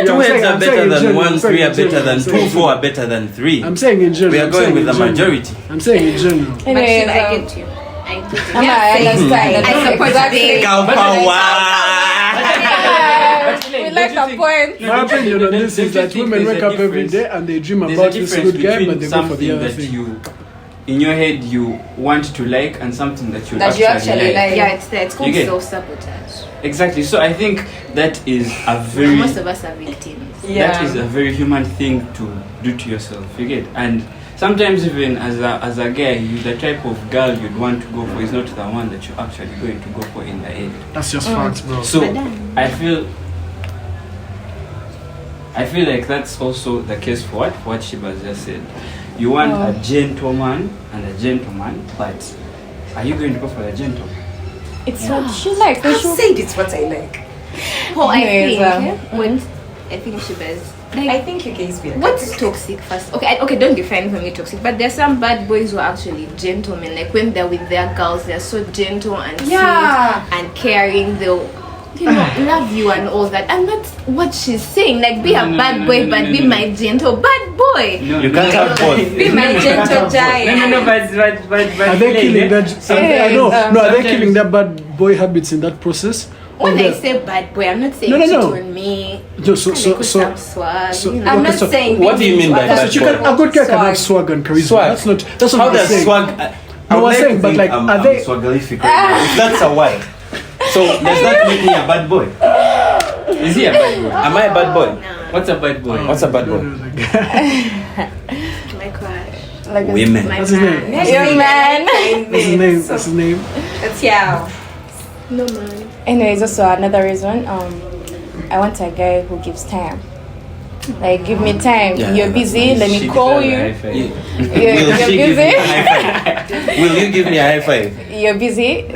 S6: Two heads are better than one, three are better than two,
S1: four.
S6: four are better than three.
S1: I'm saying in general.
S6: We are
S1: I'm
S6: going
S1: saying
S6: with the
S1: in general.
S6: majority.
S1: I'm saying in general.
S3: But
S5: Anyways,
S3: I get you. I get you.
S5: I understand.
S3: I support
S5: Exactly.
S6: Cow power.
S5: We like the point.
S1: My opinion on this is
S2: Don't you
S1: that
S2: think
S1: women
S2: there's
S1: wake
S2: a
S1: up every
S2: difference?
S1: day and they dream
S2: There's a
S1: about this
S2: difference
S1: good guy,
S2: between
S1: but they go for the
S2: something
S1: other
S2: that
S1: thing.
S2: you in your head you want to like and something that you
S4: That you actually like.
S3: Yeah, it's there. It's called
S2: You get-
S3: self-sabotage.
S2: Exactly. So I think that is a very
S3: Most of us are victims.
S2: that is a very human thing to do to yourself. You get, and sometimes even as a guy, you the type of girl you'd want to go for is not the one that you're actually going to go for in the end.
S1: That's just facts, bro.
S2: So
S3: But then-
S2: I feel like that's also the case for what Shiba's just said. You want a gentleman and a gentleman, but are you going to go for a gentleman?
S5: It's what she likes.
S4: I've said it's what I like.
S3: Oh, I
S5: Anyways,
S3: think when I think she was
S4: I
S3: like,
S4: think you guys will.
S3: what's toxic first? Okay, don't define for me toxic, but there's some bad boys who are actually gentlemen. Like when they're with their girls, they're so gentle and
S4: Yeah.
S3: sweet and caring. They'll love you and all that. And that's what she's saying. Like be a bad boy, but be my gentle bad boy.
S2: No,
S6: You can't have both.
S4: Be my gentle giant.
S2: No, but
S1: Are they killing that? I know. No, are they
S2: sometimes-
S1: killing their bad boy habits in that process?
S3: When
S1: Or
S3: I
S1: the-
S3: say bad boy, I'm not saying
S1: No.
S3: cheat on me.
S1: No, so-
S3: Kinda
S1: so-
S3: put
S1: so-
S3: some swag,
S1: so-
S3: you know.
S4: I'm
S1: Okay,
S4: not
S1: so
S4: saying.
S6: what do you mean by
S4: swag.
S6: bad
S1: You can, a good guy can have swag and charisma.
S6: Swag.
S1: That's
S6: How
S1: what I'm
S6: does
S1: saying.
S6: swag?
S1: No, I'm saying, but like, are they?
S6: Swagalific right now. If that's a word. So does that make me a bad boy?
S2: Is he a bad boy?
S6: Am I a bad boy?
S3: No,
S2: What's a bad boy?
S6: What's a bad boy?
S3: my crush.
S5: Like
S6: Women.
S3: My
S1: What's his
S3: man.
S1: name?
S5: Your man.
S1: What's his name? What's his name?
S4: That's yeah.
S3: No man.
S5: Anyways, also another reason. I want a guy who gives time. Like give me time.
S6: Yeah,
S5: You're busy. Let me
S2: She
S5: call
S2: deserves a
S5: you.
S2: high five.
S6: Will
S5: You're
S6: she give me a
S5: busy.
S6: high five? Will you give me a high five?
S5: You're busy.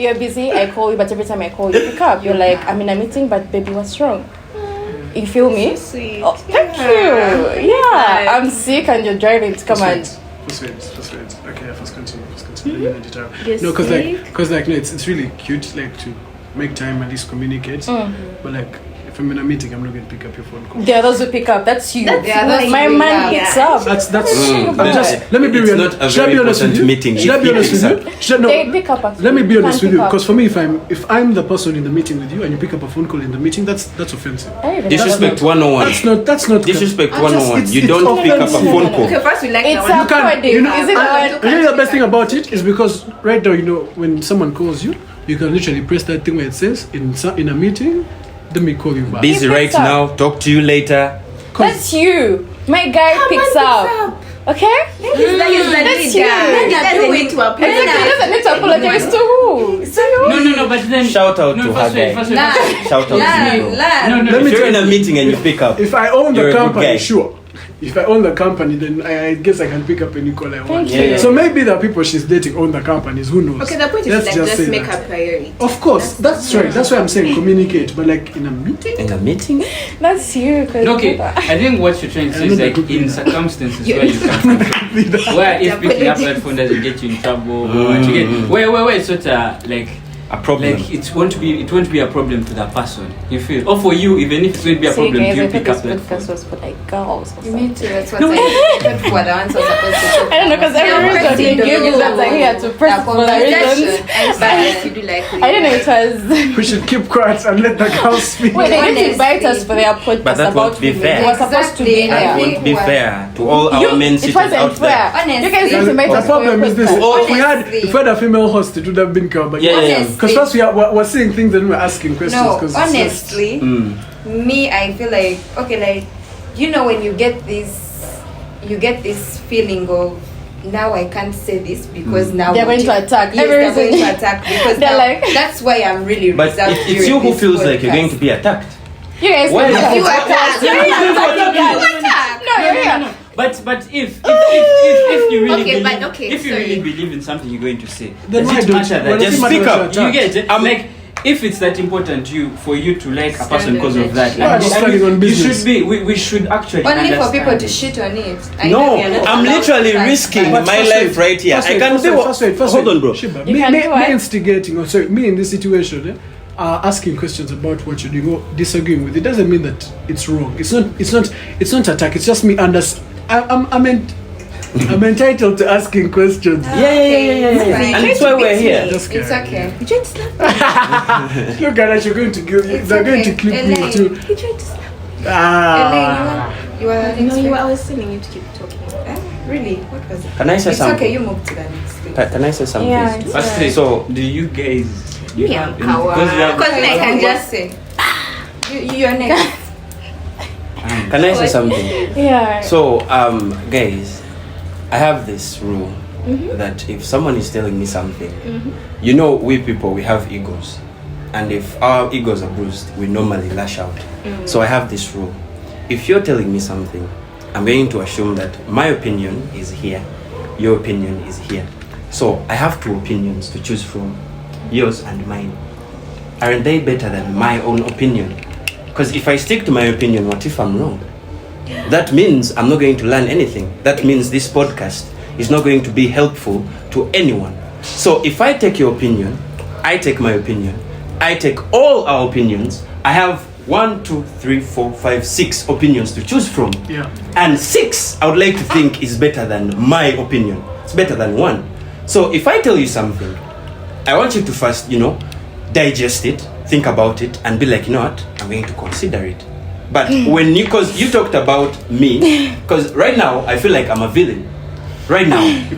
S5: You're busy. I call you, but every time I call you, pick up. You're like, I'm in a meeting, but baby, what's wrong? You feel me?
S3: Sweet.
S5: Oh, thank you. Yeah, I'm sick and you're driving to come and.
S1: First wait. Okay, first continue. Let me edit out.
S3: Yes,
S1: No,
S3: Nick.
S1: cause like no, it's really cute like to make time at least communicate. But like if I'm in a meeting, I'm not going to pick up your phone call.
S5: The others will pick up. That's you.
S3: That's
S5: My
S3: you,
S5: man
S3: yeah.
S5: picks up.
S1: That's
S6: Mm,
S1: I'm just let me be
S6: it's
S1: real.
S6: not a
S1: Should I
S6: very
S1: be honest with
S6: important
S1: you?
S6: meeting
S1: Should I
S6: if
S1: be
S6: he
S1: honest with
S6: picks
S1: you? Should, no,
S5: They pick up. Actually.
S1: let me be honest
S5: Can't
S1: with you,
S5: pick up.
S1: because for me, if I'm the person in the meeting with you and you pick up a phone call in the meeting, that's offensive.
S5: I don't even-
S6: Disrespect 101.
S1: That's not
S6: Disrespect
S1: I just-
S6: 101.
S1: it's-
S6: You
S1: it's
S6: don't pick up a
S1: offensive.
S6: phone call.
S3: Okay, first we like
S5: It's
S3: that
S5: a
S3: one.
S5: recording.
S1: You know,
S5: Is it
S1: and
S5: on?
S1: you know the best thing about it is because right now, you know, when someone calls you, you can literally press that thing where it says in a meeting, let me call you back.
S6: Busy
S5: He
S6: right
S5: picks up.
S6: now. Talk to you later.
S5: That's you. My guy picks up. Okay?
S3: That is the
S5: That's you.
S3: leader. He doesn't need to
S5: Exactly. He
S3: apologize.
S5: doesn't need to apologize to who?
S2: No, but then
S6: Shout out
S2: no,
S6: to
S2: first
S6: her
S2: wait,
S6: guy.
S2: first wait,
S4: Nah.
S2: first wait.
S6: Shout out to you.
S2: No,
S1: Let me
S6: If you're
S1: tell
S6: in a
S1: you,
S6: meeting and you pick up,
S1: if I own
S6: You're
S1: the
S6: a good
S1: company,
S6: guy.
S1: sure. If I own the company, then I guess I can pick up any call I want.
S5: Thank
S6: you.
S1: So maybe the people she's dating own the companies. Who knows?
S3: Okay, the point is
S1: Let's
S3: like
S1: just
S3: just
S1: say
S3: make
S1: that.
S3: a priority.
S1: Of course, that's right. That's why I'm saying communicate. But like in a meeting,
S6: in a meeting,
S5: That's you.
S2: Okay, I think what you're trying to say
S1: I'm
S2: is
S1: not a
S2: like
S1: good
S2: in
S1: leader.
S2: circumstances where you can where if picking up that phone doesn't get you in trouble or what you get where it's sort of like
S6: a problem.
S2: like it won't be a problem to the person, you feel, or for you, even if it's going to be a
S5: So you
S2: problem,
S5: guys,
S2: you
S5: I thought
S2: pick up
S5: this
S2: that
S5: podcast
S2: phone.
S5: was for like girls or
S4: You
S5: something.
S4: need to. That's what I what the answer was supposed to talk
S5: I don't know, because every reason you give is that I'm here to press for the reasons.
S3: But you do like
S5: I didn't know it was.
S1: we should keep quiet and let the girls speak.
S5: Wait, they didn't invite us
S4: Honestly.
S5: for their podcast
S6: But that
S5: about
S6: won't be
S5: women.
S6: fair.
S5: We were supposed to be
S4: Exactly.
S6: that
S5: there.
S4: I
S6: won't be
S4: think
S6: fair to all our men
S5: It
S6: sitting
S5: wasn't
S6: out
S5: fair.
S6: there.
S4: Honestly.
S5: You guys need to make
S1: The
S5: us for
S1: problem
S5: your
S1: is this:
S5: podcast.
S1: if we had a female host, it would have been covered.
S6: Yeah.
S1: Because first we're saying things and we're asking questions.
S4: No,
S1: 'cause it's just-
S4: honestly, me, I feel like okay, like you know when you get this feeling of now I can't say this because now
S5: They're going to attack.
S4: Yes,
S5: Every
S4: they're going
S5: reason.
S4: to attack because
S5: They're
S4: now,
S5: like-
S4: that's why I'm really
S6: But
S4: reserved
S6: it's
S4: during
S6: you who
S4: this
S6: feels like you're going
S4: podcast.
S6: to be attacked.
S5: You guys
S6: Why
S5: can
S6: is
S5: attack.
S6: you
S3: attack?
S5: You're here attacking guys. No, you're here.
S2: But if you really
S3: Okay,
S2: believe,
S3: but okay,
S2: if you
S3: sorry.
S2: really believe in something you're going to say,
S1: Then
S2: does
S1: why
S2: it
S1: don't
S2: matter
S1: you-
S2: that
S1: why
S6: just
S1: does it
S6: speak
S1: matter
S6: up?
S1: that
S2: you get it?
S6: I'm-
S2: Like if it's that important to you for you to like a person because of that,
S1: Why are you standing on
S2: you
S1: business?
S2: should be. We should actually
S4: Only for
S2: understand
S4: people to
S2: it.
S4: shit on it. I know we are
S6: No,
S4: not
S6: I'm
S4: allowed
S6: literally
S4: to
S6: risking
S1: But
S6: my
S1: first
S6: life
S1: wait,
S6: right here.
S1: first
S6: I
S1: wait,
S6: can
S1: first
S6: do
S1: wait,
S6: what?
S1: first wait, first
S6: Hold
S1: wait.
S6: on, bro.
S1: Shiba,
S5: You
S1: me,
S5: can
S1: me,
S5: do
S1: me
S5: what?
S1: instigating, or sorry, me in this situation, asking questions about what you're doing or disagreeing with, it doesn't mean that it's wrong. It's not attack. It's just me I'm entitled to asking questions.
S6: Yeah. And that's why we're here.
S1: Just
S4: It's
S1: kidding.
S4: okay.
S3: You tried to slap
S1: Look at that, you're going to give.
S4: It's
S1: They're going to
S4: okay.
S1: clip me
S4: Elaine.
S1: too.
S3: You tried to slap
S1: Ah.
S4: You are
S3: No, I was telling you to keep talking.
S4: Really? What was it?
S6: Can I say
S4: It's
S6: something?
S4: okay, you move to the next thing.
S6: Can I say something?
S5: Yeah, it's
S2: Firstly,
S6: So
S2: do you guys? You
S3: Yeah,
S2: have,
S3: power.
S2: because you have,
S3: Because I can just
S4: say. You're next.
S6: can I say something?
S5: Yeah.
S6: So, guys, I have this rule that if someone is telling me something, you know, we people, we have egos. And if our egos are bruised, we normally lash out. So I have this rule. If you're telling me something, I'm going to assume that my opinion is here, your opinion is here. So I have two opinions to choose from, yours and mine. Aren't they better than my own opinion? Because if I stick to my opinion, what if I'm wrong? That means I'm not going to learn anything. That means this podcast is not going to be helpful to anyone. So if I take your opinion, I take my opinion, I take all our opinions, I have 1, 2, 3, 4, 5, 6 opinions to choose from.
S1: Yeah.
S6: And 6, I would like to think, is better than my opinion. It's better than 1. So if I tell you something, I want you to first, digest it, think about it, and be like, you know what, I'm going to consider it. But because you talked about me, because right now I feel like I'm a villain. Right now, to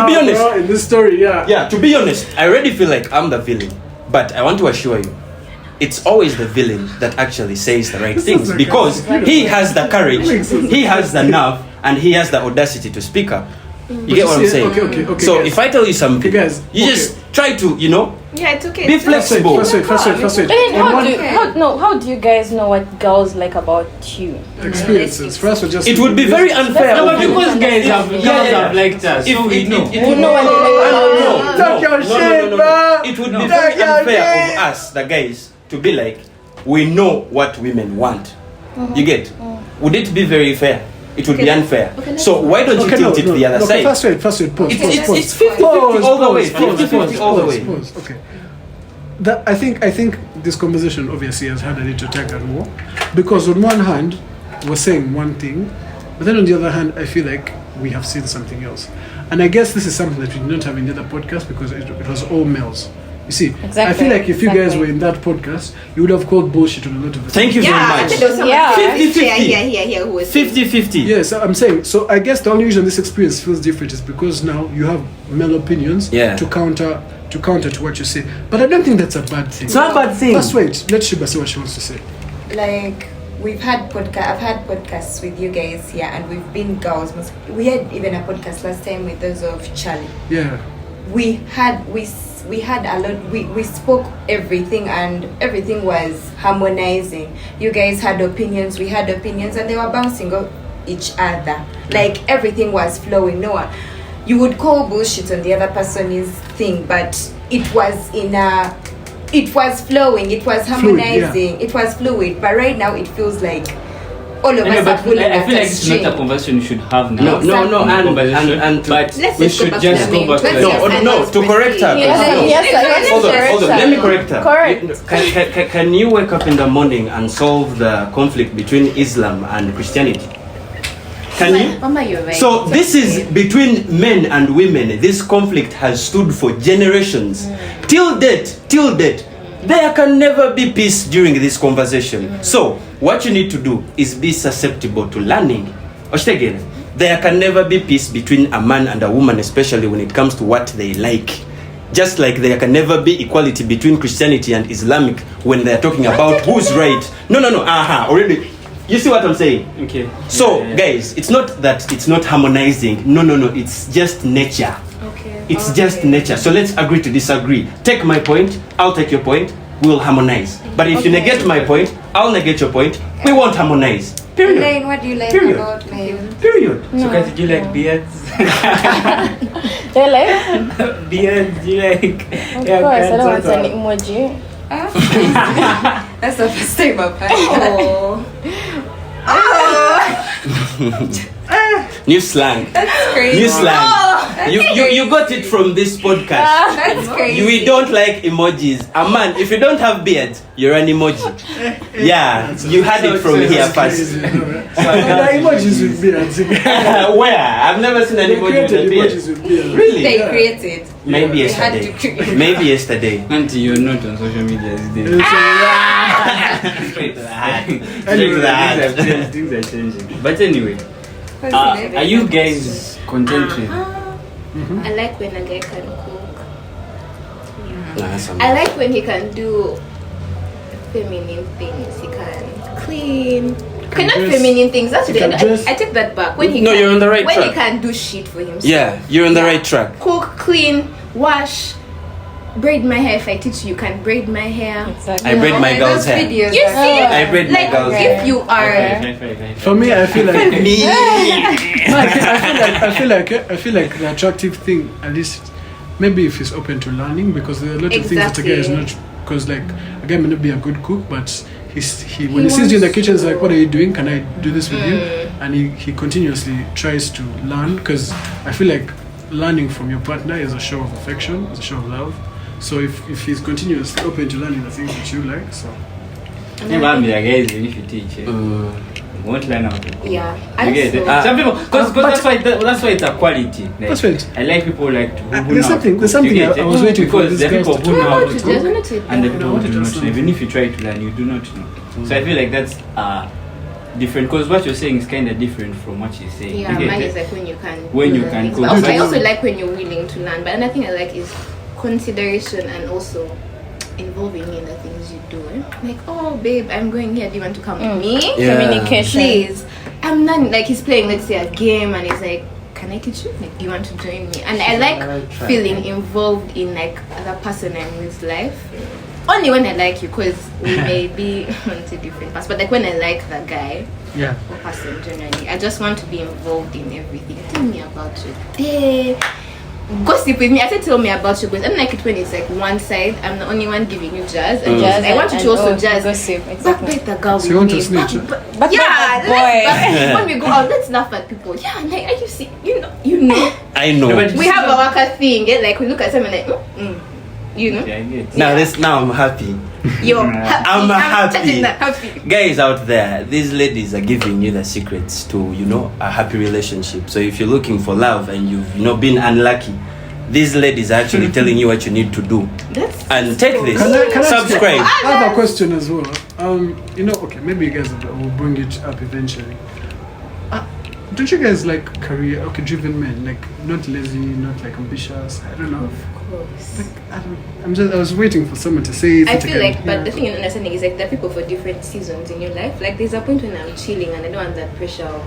S6: be honest.
S1: Bro, in this story, yeah.
S6: Yeah, to be honest, I already feel like I'm the villain. But I want to assure you, it's always the villain that actually says the right things, because he has the courage, he has the nerve, and he has the audacity to speak up. You get what I'm saying?
S1: Okay,
S6: So
S1: guys.
S6: if I tell you something,
S1: Okay, guys,
S6: you just try to,
S3: Yeah, it's okay.
S6: be
S3: It's not-
S6: flexible.
S1: First wait.
S5: But then
S1: On one
S5: how do you guys know what girls like about you?
S1: experiences. First, we just.
S6: It would be very unfair.
S2: no,
S6: of
S2: but
S6: you.
S2: because guys have liked us, so we know.
S6: It would
S5: know what they like.
S1: Talk your shit, bro.
S6: It would be very unfair of us, the guys, to be like, we know what women want. You get? Would it be very fair? It would be unfair. So why don't you tilt it to the other side?
S1: First wait, pause.
S6: It's 50-50 all the way. 50-50 all the way.
S1: Pause. Okay. That I think this conversation obviously has had a little tug and war, because on one hand we're saying one thing, but then on the other hand I feel like we have seen something else, and I guess this is something that we did not have in the other podcast because it was all males. You see,
S5: Exactly,
S1: I feel like if you guys
S5: exactly.
S1: were in that podcast, you would have called bullshit on a lot of it.
S6: Thank you very
S3: Yeah,
S6: much.
S3: there was someone
S5: Yeah.
S6: 50-50.
S3: here who was saying-
S6: 50-50.
S1: Yes, I'm saying. So I guess the only reason this experience feels different is because now you have male opinions to counter to what you say. But I don't think that's a bad thing.
S6: It's not a bad thing.
S1: Let's wait. Let Shiba say what she wants to say.
S4: Like I've had podcasts with you guys here, and we've been girls. We had even a podcast last time with those of Charlie.
S1: Yeah.
S4: We had a lot. We spoke everything, and everything was harmonizing. You guys had opinions, we had opinions, and they were bouncing off each other. Like everything was flowing. No one, you would call bullshit on the other person's thing, but it was flowing. It was harmonizing. It was fluid. But right now it feels like all of us
S2: But
S4: are pulling
S2: I
S4: at
S2: feel
S4: a
S2: like it's
S4: string.
S2: not a conversation you should have now.
S6: No,
S2: Conversation, but
S3: Let's
S2: we
S3: just go
S2: should
S3: back
S2: just
S3: to
S2: go
S3: the
S2: back to
S3: main.
S6: No, to correct her.
S5: Yes,
S6: Hold on. Let me correct her.
S5: Correct.
S6: Can you wake up in the morning and solve the conflict between Islam and Christianity? Can you?
S3: Mama, you're right.
S6: So this is between men and women. This conflict has stood for generations. Till date, there can never be peace during this conversation. So what you need to do is be susceptible to learning. There can never be peace between a man and a woman, especially when it comes to what they like. Just like there can never be equality between Christianity and Islamic when they're talking about who's right. No. Already. You see what I'm saying?
S2: Okay.
S6: So, guys, it's not that it's not harmonizing. No. It's just nature.
S3: Okay.
S6: It's just nature. So let's agree to disagree. Take my point, I'll take your point, we'll harmonize. But if you negate my point, I'll negate your point, we won't harmonize. Period.
S4: Elaine, what do you like
S6: Period.
S4: about men?
S6: Period.
S2: So guys, did you like beards?
S5: Really?
S2: Beards, do you like?
S5: Of course, I don't want an emoji.
S4: That's the first time I've had
S6: New slang.
S4: That's crazy.
S6: New slang. You got it from this podcast.
S4: That's crazy.
S6: We don't like emojis. A man, if you don't have beard, you're an emoji. Yeah, you had it from here first.
S1: Emojis with beards.
S6: Where? I've never seen an
S1: They
S6: emoji with
S1: created
S6: a beard.
S1: emojis with beards.
S6: Really?
S4: They created.
S6: Maybe
S4: They had to
S6: yesterday.
S4: create.
S6: Maybe yesterday.
S2: Auntie, you're not on social media these days.
S6: Straight to the heart. Straight
S1: Anyway,
S6: to the heart.
S2: Things are changing. But anyway, Are you guys content with?
S3: I like when a guy can cook.
S6: Nah,
S3: I like when he can do feminine things. He can clean. Okay, not
S1: dress.
S3: feminine things. That's
S1: He
S3: really,
S1: can dress.
S3: I take that back. When he
S6: No,
S3: can,
S6: you're on the right
S3: when
S6: track.
S3: he can do shit for himself.
S6: Yeah, you're on the right track.
S3: Cook, clean, wash, braid my hair. If I teach you, you can braid my hair.
S5: Exactly.
S6: I braid my girl's
S4: Those
S6: hair.
S4: videos
S3: You
S4: are-
S3: see,
S6: I braid my
S3: like
S6: girl's
S3: if you are.
S1: For me, I feel like
S6: Me.
S1: I feel like the attractive thing, at least, maybe if he's open to learning, because there are a lot of things that a guy is not. Because like a guy may not be a good cook, but when he sees you in the kitchen, he's like, "What are you doing? Can I do this with you?" And he continuously tries to learn, because I feel like learning from your partner is a show of affection, is a show of love. So if he's continuously open to learning the things that you like, so
S2: Guys, if you teach, you won't learn how to cook.
S3: Yeah,
S2: You get it?
S3: also-
S2: Some people, because that's why it's a quality. Like,
S1: That's right.
S2: I like people like to. who
S1: There's
S2: know how to
S1: something- there's
S2: cook. You
S1: something
S2: get
S1: I
S2: it?
S1: was waiting for
S2: because
S1: these
S2: there are
S1: guys
S2: people
S1: to
S2: who know how
S3: talk.
S2: to
S3: There's
S2: cook,
S3: not to-
S2: and the
S3: no,
S2: people
S1: I
S2: who
S1: wanted
S2: do
S1: to
S2: not
S1: ask
S2: know. Even if you try to learn, you do not know. So I feel like that's different. Because what you're saying is kind of different from what she's saying.
S3: Yeah,
S2: You get
S3: mine
S2: it?
S3: is like when you can.
S2: When
S3: do
S2: you
S3: the
S2: can
S3: things.
S2: cook.
S3: But also, I
S1: But-
S3: also like when you're willing to learn. But another thing I like is consideration and also involving me in the things you do. Like, oh babe, I'm going here. Do you want to come with me?
S6: Yeah.
S5: Communication.
S3: Please. I'm not like he's playing, let's say, a game, and he's like, can I teach you? Like, do you want to join me? And I like feeling involved in like the person I'm with life. Only when I like you, because we may be on two different paths. But like when I like the guy
S1: yeah.
S3: or person generally, I just want to be involved in everything. Tell me about your day. Gossip with me. I said tell me about your gossip. I don't like it when it's like one side. I'm the only one giving you jazz. And
S5: Jazz
S3: I want you
S5: and-
S3: to also
S5: oh,
S3: jazz.
S5: gossip,
S3: Back
S5: exactly.
S3: the girl
S1: So you
S3: with
S1: want to
S3: me.
S1: snitch, huh?
S5: Back
S3: Yeah,
S5: the boy.
S3: when we go out, let's laugh at people. Yeah, like are you see, you know.
S6: I know.
S2: No, but-
S3: We have a worker thing. Like we look at someone like, you know.
S2: Yeah, I get it.
S6: Now I'm happy.
S3: You're happy.
S6: I'm happy.
S3: touching that happy.
S6: Guys out there, these ladies are giving you the secrets to, a happy relationship. So if you're looking for love and you've, been unlucky, these ladies are actually telling you what you need to do.
S3: That's
S6: And take this.
S1: Can I ask you-
S6: Subscribe.
S1: I have a question as well. Okay, maybe you guys will bring it up eventually. Don't you guys like driven men, like not lazy, not like ambitious? I don't know.
S3: of course.
S1: Like, I was waiting for someone to say it.
S3: I
S1: so
S3: feel
S1: I
S3: like,
S1: can-
S3: but the thing in understanding is like there are people for different seasons in your life. Like there's a point when I'm chilling and I don't want that pressure of,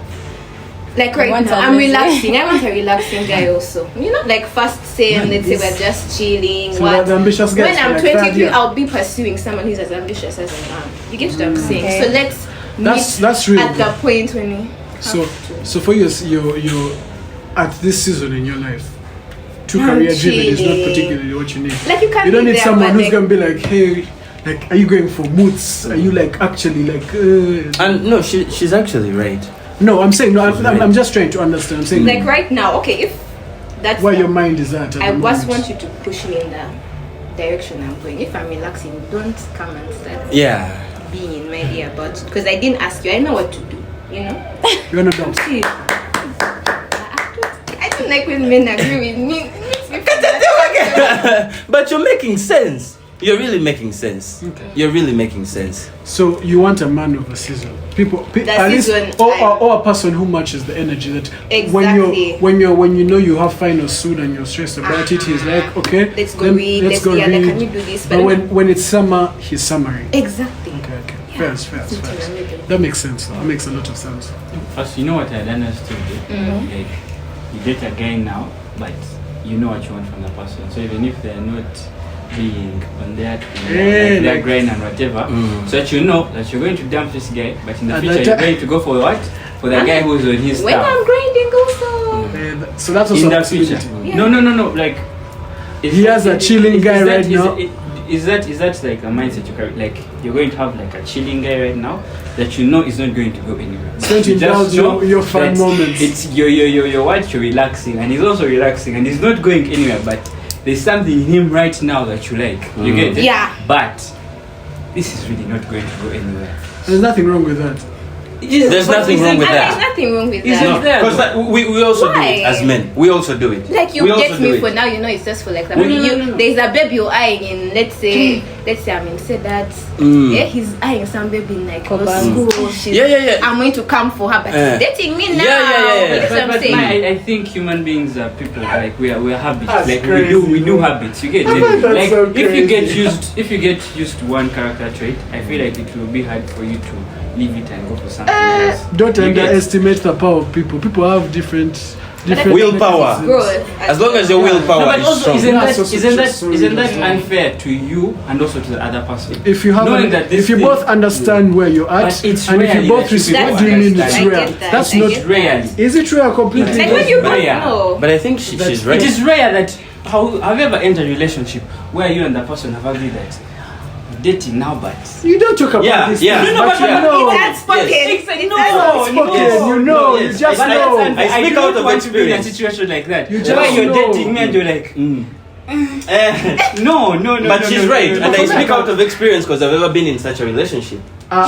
S3: like right
S5: want
S3: now,
S5: a
S3: I'm
S5: busy-
S3: relaxing. I want a relaxing guy also. Like first saying, let's say we're just chilling.
S1: So
S3: what?
S1: the ambitious guys
S3: When I'm
S1: like
S3: 23,
S1: that, yeah.
S3: I'll be pursuing someone who's as ambitious as I am. You get what I'm saying?
S5: Okay.
S3: So let's
S1: That's
S3: meet
S1: real.
S3: at the point when we
S1: So for you, you're at this season in your life, too
S3: I'm
S1: career driven is not
S3: chilling.
S1: particularly what you need.
S3: Like you can't
S1: You don't
S3: be
S1: need
S3: there,
S1: someone
S3: but
S1: who's
S3: like-
S1: gonna be like, hey, like, are you going for moods? Are you like actually like?
S6: And no, she's actually right.
S1: No, I'm saying no. I'm just trying to understand. I'm saying
S3: like right now, okay, if that's
S1: where
S3: the-
S1: your mind is at
S3: I
S1: the
S3: just
S1: moment.
S3: want you to push me in the direction I'm going. If I'm relaxing, don't come and start
S6: Yeah.
S3: being in my ear about it. Because I didn't ask you. I know what to do.
S1: You're not dumb.
S3: See, I don't like when men agree with me.
S6: But you're making sense. You're really making sense.
S1: Okay.
S6: You're really making sense.
S1: So you want a man of a season.
S3: The
S1: At least,
S3: season
S1: or a person who matches the energy that
S3: Exactly.
S1: when you know you have final soon and you're stressed about it, he's like, okay,
S3: Let's go
S1: then
S3: read.
S1: let's go
S3: Like,
S1: read.
S3: can you do this?
S1: But when it's summer, he's summary.
S3: Exactly.
S1: Okay. Fair. That makes sense. That makes a lot of sense.
S2: First, you know what I understood? Like, you get a guy now, but you know what you want from the person. So even if they're not being on that,
S1: Yeah,
S2: their
S1: like-
S2: grind and whatever, so that you know that you're going to dump this guy, but in the
S1: And
S2: future
S1: that-
S2: you're going to go for what? For the guy who's on his
S3: When
S2: stuff.
S3: I'm grinding also.
S1: So that's also
S2: In
S1: a
S2: the future.
S1: possibility.
S3: Yeah.
S2: No. Like,
S1: He has a chilling guy right now.
S2: Is that like a mindset you carry? Like you're going to have like a chilling guy right now that you know is not going to go anywhere.
S1: So to
S2: You just
S1: indulge
S2: know
S1: your fun
S2: that
S1: moments.
S2: It's your what you're relaxing, and he's also relaxing, and he's not going anywhere. But there's something in him right now that you like. You get it?
S3: Yeah.
S2: But this is really not going to go anywhere.
S1: There's nothing wrong with that.
S6: There's nothing wrong with
S3: There's
S6: that.
S3: nothing wrong with
S2: Is
S3: that.
S2: it there?
S6: Because we also do it
S3: Why?
S6: as men. We also do it.
S3: Like you
S6: we also
S3: get
S6: do
S3: me
S6: it.
S3: for now, you know it's just for like
S2: No, no.
S3: there's a baby you're eyeing in, let's say I'm in say that yeah, he's eyeing some baby in like school. She's,
S6: Yeah.
S3: I'm going to come for her, but
S6: Yeah.
S3: he's dating me now.
S6: Yeah.
S3: That's what I'm
S2: But
S3: saying.
S2: I think human beings are people like we are habits.
S1: That's
S2: like
S1: crazy,
S2: we do habits. You get it?
S1: That's
S2: Like
S1: so
S2: if you get
S1: crazy.
S2: used to one character trait, I feel like it will be hard for you to leave it and go for something else.
S1: Don't
S2: You get-
S1: underestimate the power of people. People have different
S6: Willpower.
S1: mechanisms.
S3: Growth.
S6: As long as your
S2: No,
S6: willpower
S2: but
S6: is
S2: also
S6: strong.
S2: isn't that unfair to you and also to the other person?
S1: If you have,
S2: Knowing that this
S1: if you
S2: thing-
S1: both understand where you're at,
S2: But it's
S1: and if
S2: rarely
S1: you both
S2: that you
S1: receive,
S2: people
S1: what do you mean it's
S2: understand.
S3: I
S1: rare?
S3: get that.
S1: That's
S3: I
S1: not.
S3: get
S2: Rarely.
S1: Is it rare completely?
S3: Like when you both
S2: Rare.
S3: know.
S6: But I think she's right.
S2: It is rare that have you ever entered a relationship where you and the person have agreed that dating now, but
S1: You don't talk about
S6: Yeah,
S1: this.
S6: yeah.
S1: things,
S6: No,
S1: but
S6: but
S1: you know.
S3: It's unspoken.
S6: Yes.
S3: It's
S1: Unspoken, you know, you
S6: Yes.
S1: just
S6: I-
S1: know.
S6: I speak
S2: do not
S6: out of
S2: want to be in a
S6: experience.
S2: situation like that.
S1: You
S2: Where
S1: just
S2: you're
S1: know.
S2: dating me and you're like,
S6: Eh,
S2: no.
S6: but she's
S2: no,
S6: right,
S2: no, no,
S6: and
S2: no,
S6: I
S2: no.
S6: speak out of experience because I've ever been in such a relationship.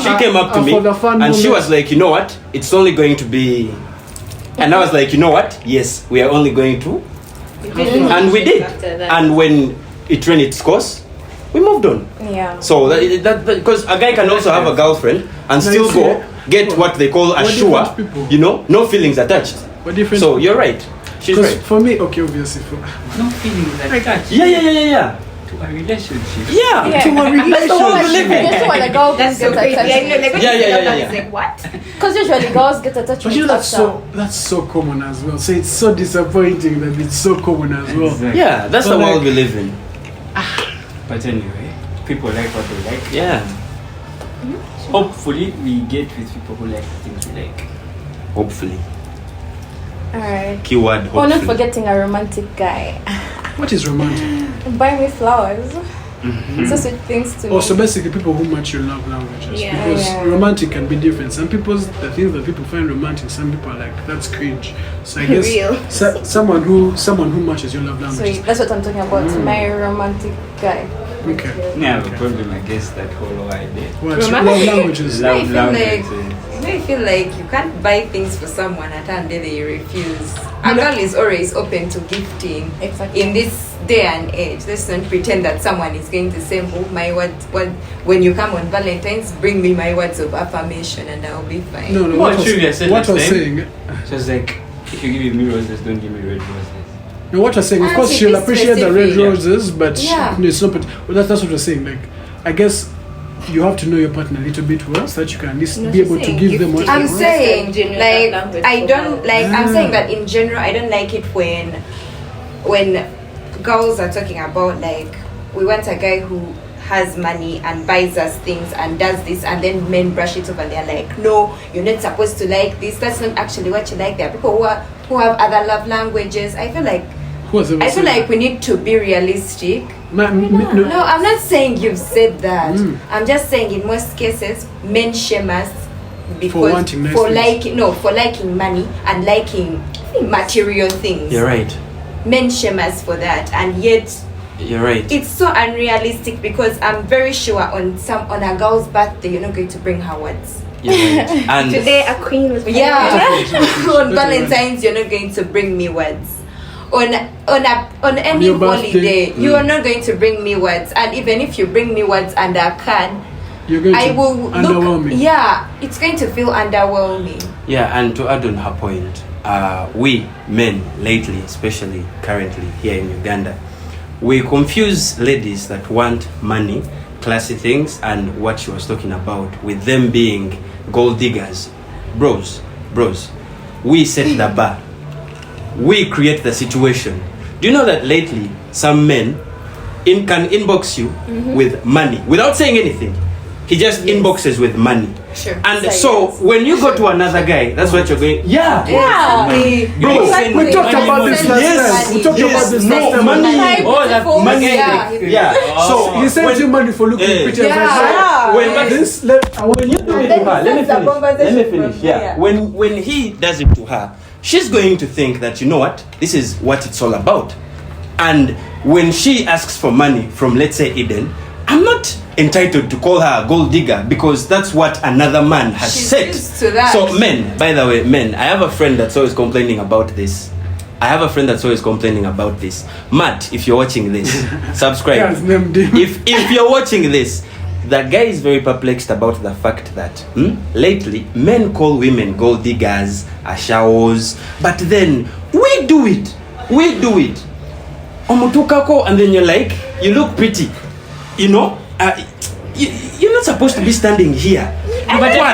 S6: She came up to me
S1: for the fun
S6: and she
S1: moment.
S6: was like, you know what? It's only going to be. And I was like, you know what? Yes, we are only going to. And we did.
S3: After that.
S6: And when it ran its course, we moved on.
S5: Yeah.
S6: So that because a guy can also have a girlfriend and
S1: No,
S6: still
S1: you
S6: go
S1: see,
S6: get what they call a
S1: we're
S6: sure,
S1: different people.
S6: you know, no feelings attached.
S1: We're different.
S6: So you're right. She's
S1: Because
S6: right.
S1: for me, okay, obviously,
S2: No feelings like that
S6: Yeah.
S2: to a relationship.
S6: Yeah.
S5: Yeah.
S6: To a
S5: That's the
S6: relationship.
S5: one you know when a girl
S3: That's
S5: gets
S3: so crazy.
S5: attached.
S3: I know, like when
S6: Yeah,
S3: you
S6: yeah,
S3: think
S6: yeah,
S3: about it,
S6: yeah.
S3: it's like what?
S5: Because usually girls get attached
S1: but you know
S5: after.
S1: that's so common as well. So it's so disappointing that it's so common as well.
S2: Exactly.
S6: Yeah, that's
S1: But
S6: the
S1: like-
S6: world we live in.
S2: But anyway, people like what they like.
S6: Yeah.
S2: Hopefully, we get with people who like the things we like.
S6: Hopefully.
S5: Alright.
S6: Keyword
S5: Oh, not
S6: hopefully.
S5: forgetting a romantic guy.
S1: What is romantic?
S5: Buy me flowers. So sweet things to
S1: Oh, so
S5: me.
S1: basically people who match your love languages.
S3: Yeah.
S1: Because
S5: Yeah.
S1: romantic can be different. Some people's the things that people find romantic, some people are like, that's cringe. So I guess
S3: Real.
S1: someone who matches your love languages.
S5: Sweet. That's what I'm talking about. My romantic guy.
S1: Okay.
S2: Yeah, the problem against that whole idea.
S1: What's
S3: Romantic?
S1: love languages?
S4: I feel like-
S2: languages.
S4: I feel like you can't buy things for someone and then they refuse. A girl is always open to gifting.
S5: Exactly.
S4: In this day and age, let's not pretend that someone is going to say, "Oh, my words, when you come on Valentine's, bring me my words of affirmation, and I'll be fine."
S1: No,
S2: What
S1: what
S2: Trivia
S1: was,
S2: said
S1: what
S2: last
S1: was
S2: time?
S1: saying?
S2: So it's like, if you give me roses, don't give me red roses.
S1: No, what was saying? Of
S4: Ah,
S1: course,
S4: see,
S1: she'll
S4: this
S1: appreciate the red
S4: specific.
S1: roses, but
S4: Yeah.
S1: it's not. Well, that's what we're saying. Like, I guess you have to know your partner a little bit well, so that you can at least
S3: No,
S1: be
S3: she's
S1: able to
S3: saying
S1: give them what
S3: gifting.
S1: they
S4: I'm
S1: want.
S4: saying,
S3: Genuine
S4: like,
S3: language
S4: I
S3: for
S4: don't
S3: her.
S4: like. I'm
S1: Ah.
S4: saying that in general, I don't like it when girls are talking about like we want a guy who has money and buys us things and does this, and then men brush it off and they're like, no, you're not supposed to like this. That's not actually what you like. There are people who have other love languages. I feel like
S1: Who has ever
S4: I feel
S1: said
S4: like we need to be realistic.
S1: that? No.
S4: No, I'm not saying you've said that.
S1: Mm.
S4: I'm just saying in most cases, men shame us
S1: For wanting nice
S4: for
S1: things.
S4: for liking money and liking material things.
S6: You're right.
S4: Men shame us for that, and yet
S6: You're right.
S4: it's so unrealistic because I'm very sure on a girl's birthday you're not going to bring her words.
S6: You're right. And
S3: Today a queen was
S4: Yeah, on Valentine's you're not going to bring me words. On any
S1: your birthday,
S4: holiday, you are not going to bring me words, and even if you bring me words under a card,
S1: You're going
S4: I
S1: to
S4: will
S1: underwhelm
S4: look.
S1: me.
S4: Yeah, it's going to feel underwhelming.
S6: yeah, and to add on her point, we men lately, especially currently here in Uganda, we confuse ladies that want money, classy things, and what she was talking about with them being gold diggers. Bros, we set the bar. We create the situation. Do you know that lately some men can inbox you with money without saying anything? He just inboxes with money.
S4: Sure.
S6: And so when you go to another guy, that's what you're going. Yeah.
S1: Bro,
S4: Exactly.
S1: we talked about this last
S6: Yes,
S1: time. We talked about this
S6: no,
S1: last time.
S6: money.
S2: Oh, that
S5: Beautiful.
S2: money.
S4: Yeah.
S6: Yeah. So
S1: He sent you money for looking
S6: Eh.
S1: pretty. as I
S4: Yeah.
S1: said.
S6: when
S4: Yes.
S1: This,
S6: when you do it to her, let me finish. Yeah. When he does it to her, she's going to think that, you know what, this is what it's all about. And when she asks for money from, let's say, Eden, I'm not entitled to call her a gold digger because that's what another man has
S4: She's
S6: said.
S4: used to that.
S6: So men, by the way, men, I have a friend that's always complaining about this. Matt, if you're watching this, subscribe.
S1: Yes, named him.
S6: If you're watching this, the guy is very perplexed about the fact that lately men call women gold diggers, ashawos, but then we do it. Omutukako, and then you're like, you look pretty. You're not supposed to be standing here.
S2: No, but
S6: No.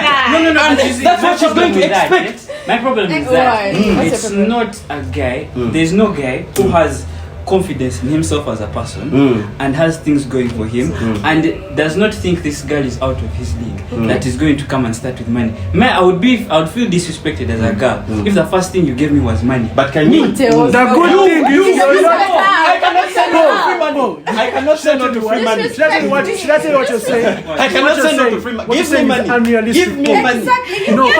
S6: And that's what she's going to expect.
S2: My problem is that
S5: What's
S2: it's
S5: your problem?
S2: not a guy. There's no guy who has confidence in himself as a person and has things going for him and does not think this girl is out of his league that is going to come and start with money. I would feel disrespected as a girl if the first thing you gave me was money.
S6: But can you?
S1: The good thing is
S6: I cannot say no to free money. I cannot say no to free money.
S1: Should I tell you what you're saying?
S6: I cannot say no to free money. Give me money.
S1: Unrealistic.
S6: Give me money.
S1: No,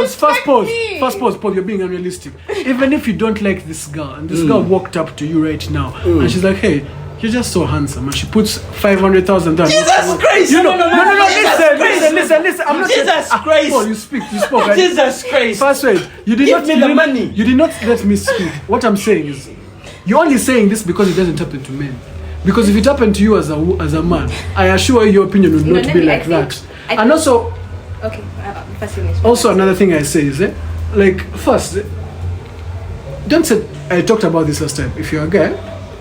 S1: first pause, Paul, you're being unrealistic. Even if you don't like this girl, and this girl walked up to you right now, and she's like, hey, you're just so handsome, and she puts 500,000 down.
S6: Jesus Christ!
S1: No, listen. I'm not
S6: Jesus
S1: saying,
S6: Christ!
S1: Paul, you spoke. Right?
S6: Jesus Christ!
S1: First wait, you did
S6: Give
S1: not
S6: me the money.
S1: You did not let me speak. What I'm saying is, you're only saying this because it doesn't happen to men. Because if it happened to you as a man, I assure you your opinion would not be like that. And also,
S3: Okay, first finish.
S1: also another thing I say is, first, don't set. I talked about this last time. If you're a guy,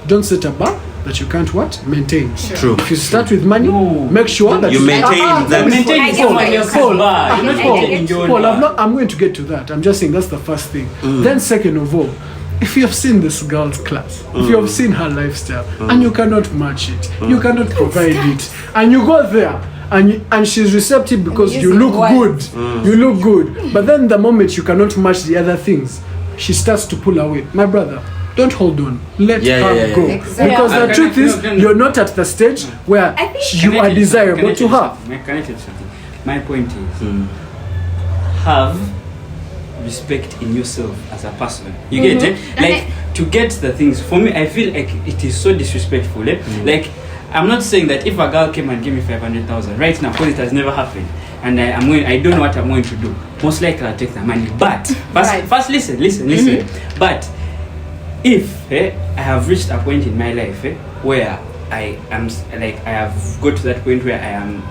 S1: don't set a bar that you can't maintain.
S6: True.
S1: If you start with money, make sure that
S6: You maintain that.
S2: Maintain somebody else's bar. You're not maintaining your own
S1: Paul,
S2: bar.
S1: I'm going to get to that. I'm just saying that's the first thing. Then second of all, if you have seen this girl's class, if you have seen her lifestyle, and you cannot match it, you cannot provide it, and you go there, and she's receptive because you look good, but then the moment you cannot match the other things, she starts to pull away. My brother, don't hold on. Let her go.
S4: Exactly.
S1: Because the truth is,
S2: no.
S1: you're not at the stage where you are desirable to her.
S2: Can I tell you something? My point is, have respect in yourself as a person. You get it? Like, to get the things, for me, I feel like it is so disrespectful. Like, I'm not saying that if a girl came and gave me 500,000 right now, because it has never happened, and I don't know what I'm going to do. Most likely I'll take the money. But first listen. But if I have reached a point in my life where I am I have got to that point where I am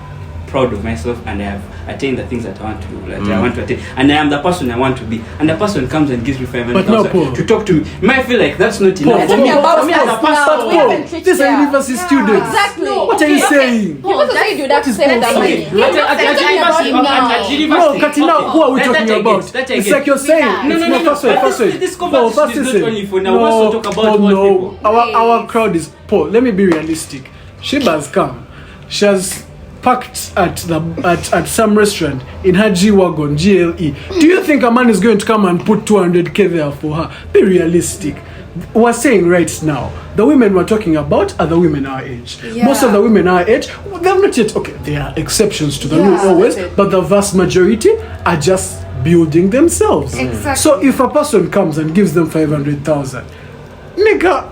S2: proud of myself and I have attained the things that I want to do, I want to attain, and I am the person I want to be, and the person comes and gives me 500,000 to talk to me, you might feel like that's not enough for me.
S1: These are university students.
S5: Exactly.
S1: What are you saying?
S5: Because of you do that to save that money.
S1: No, Katina, who are we talking about? It's like you're saying.
S2: No.
S1: First wait.
S2: This conversation is not only for now. We also talk about
S1: no.
S2: old people.
S1: Our crowd is Paul. Let me be realistic. Sheba's come. She has parked at some restaurant in her G-Wagon, GLE. Do you think a man is going to come and put 200k there for her? Be realistic. We're saying right now, the women we're talking about are the women our age.
S5: Yeah.
S1: Most of the women our age, they're not yet, okay, there are exceptions to the rule always, but the vast majority are just building themselves.
S4: Exactly.
S1: So if a person comes and gives them 500,000, nigga,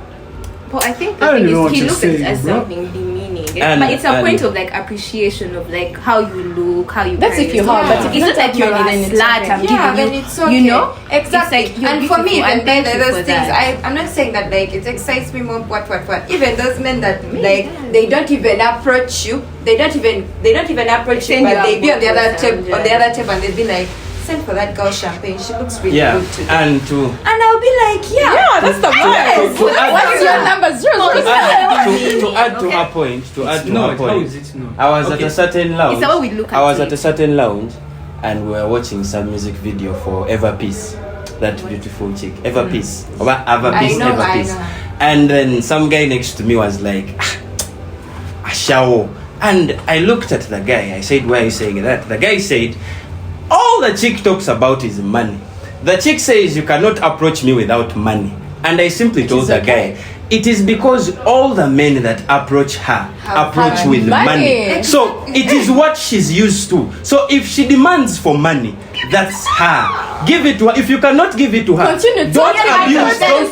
S3: But I think
S1: I
S3: the
S1: don't
S3: thing
S1: know
S3: is,
S1: what
S3: he
S1: you're
S3: looks at it
S1: saying,
S3: as
S1: bro.
S3: something demeaning.
S6: And-
S3: But it's a
S6: and-
S3: point of like appreciation of like how you look, how you.
S5: That's
S3: carry
S5: if you
S3: yourself.
S5: have, but if you
S3: it's
S5: don't
S3: not like you're
S5: have money,
S3: a
S5: then it's
S3: slut.
S5: okay.
S3: I'm
S4: Yeah,
S3: giving
S4: then
S3: you,
S4: it's okay.
S3: you know,
S4: Exactly.
S3: It's like you're
S4: and for me,
S3: beautiful,
S4: even
S3: and
S4: then
S3: thank you
S4: those
S3: for
S4: things,
S3: that.
S4: I'm not saying that like it excites me more. What. Even those men that like they don't even approach you. They don't even approach you,
S3: Send
S4: but
S3: you
S4: they
S3: a
S4: be on the
S3: bottle
S4: other
S3: of
S4: table,
S3: champagne.
S4: and they'll be like, send for that girl champagne. She looks really
S6: Yeah,
S4: good today.
S6: and
S4: And I'll be like, yeah,
S5: That's the
S4: yes.
S6: to add-
S5: What's your number? Zero.
S6: to add to her point,
S2: How is it not?
S6: I was at a certain lounge.
S3: It's how we look
S6: I was
S3: at
S6: at
S3: it.
S6: a certain lounge, and we were watching some music video for Ever Peace, that beautiful chick, Ever Peace, Ever Peace,
S4: know,
S6: Ever
S4: I
S6: Peace.
S4: know.
S6: And then some guy next to me was like, a shower. And I looked at the guy. I said, "Why are you saying that?" The guy said, "All the chick talks about is money. The chick says you cannot approach me without money." And I simply told the guy, it is because all the men that approach her approach with money.
S5: money.
S6: So it is what she's used to. So if she demands for money, that's her. Give it to her. If you cannot give it to her,
S5: Continue
S6: don't
S5: talking.
S6: abuse. Don't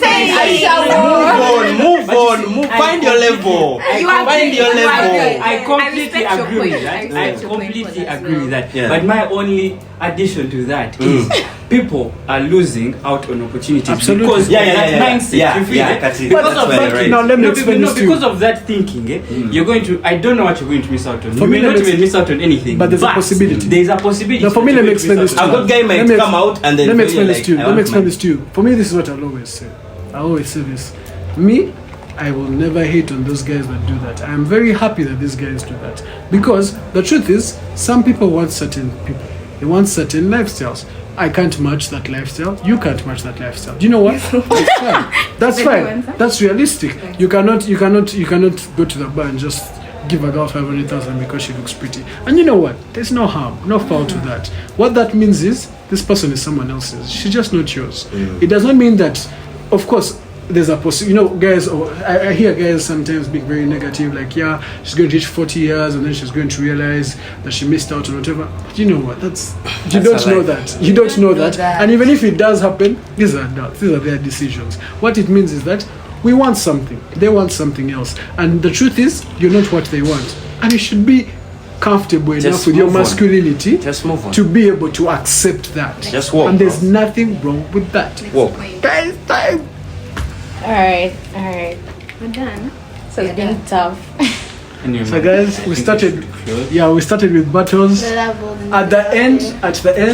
S6: move on. Find your level. Find your level.
S2: I completely
S3: respect your
S2: agree with
S3: point.
S2: that.
S3: I
S2: I
S3: respect your point
S2: completely
S3: as
S2: agree with that.
S6: Yeah.
S2: But my only addition to that is people are losing out on opportunities
S1: Absolutely.
S2: because of that
S6: Yeah.
S2: mindset.
S6: Yeah,
S2: You feel
S6: yeah,
S2: it?
S6: that's it.
S2: Because
S6: That's
S2: of
S6: why
S2: that,
S6: you're right.
S1: Now let me
S2: no,
S1: explain
S2: no,
S1: this to you.
S2: because of that thinking, you're going to. I don't know what you're going to miss out on.
S1: For
S2: You
S1: me,
S2: may
S1: let
S2: not
S1: me
S2: even miss out on anything.
S1: but there's a possibility.
S2: There's a possibility.
S1: Now, for me,
S2: that
S1: let me
S2: you're going
S1: explain
S2: to miss
S1: this
S2: out
S6: A
S1: to
S2: on.
S6: good guy might
S1: Let me
S6: come out and then
S1: let me
S6: tell you,
S1: explain this
S6: like,
S1: to you.
S6: I
S1: Let me
S6: want
S1: explain
S6: money.
S1: this to you. For me, this is what I'll always say. I always say this. Me, I will never hate on those guys that do that. I am very happy that these guys do that. Because the truth is, some people want certain people. They want certain lifestyles. I can't match that lifestyle. You can't match that lifestyle. Do you know what? That's fine. That's fine. That's realistic. You cannot go to the bar and just give a girl 500,000 because she looks pretty. And you know what? There's no harm, no foul to that. What that means is this person is someone else's. She's just not yours. It does not mean that, of course, there's a possibility. You know, guys, I hear guys sometimes being very negative, like, yeah, she's going to reach 40 years and then she's going to realize that she missed out on whatever. But you know what? You don't know that. You don't know that. And even if it does happen, these are their decisions. What it means is that we want something, they want something else, and the truth is, you're not what they want, and you should be comfortable enough with your
S6: move on.
S1: masculinity
S6: Just move on.
S1: to be able to accept that.
S6: Just walk,
S1: and there's
S6: bro.
S1: nothing wrong with that.
S6: Walk.
S1: Guys, time.
S5: Alright.
S3: We're done.
S5: So it's been tough.
S2: Anyway,
S1: So guys,
S2: I
S1: we
S2: think
S1: started.
S2: should close.
S1: Yeah, we started with battles. At the end,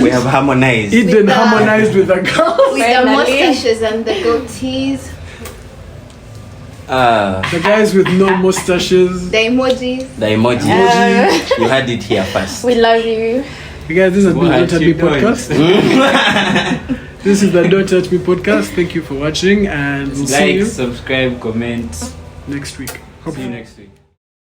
S6: We have harmonized.
S1: Eden
S3: With the-
S1: harmonized with the girls.
S3: With the
S5: Finally.
S3: mustaches and the goatees,
S1: The guys with no mustaches.
S3: the emojis.
S6: The emoji. You had it here first.
S5: We love you.
S1: You guys, this has been the
S2: What
S1: Don't Touch
S2: you
S1: Me
S2: doing?
S1: podcast. This is the Don't Touch Me podcast. Thank you for watching, and we'll see
S2: Like,
S1: you
S2: subscribe, comment.
S1: next week.
S2: See you next week.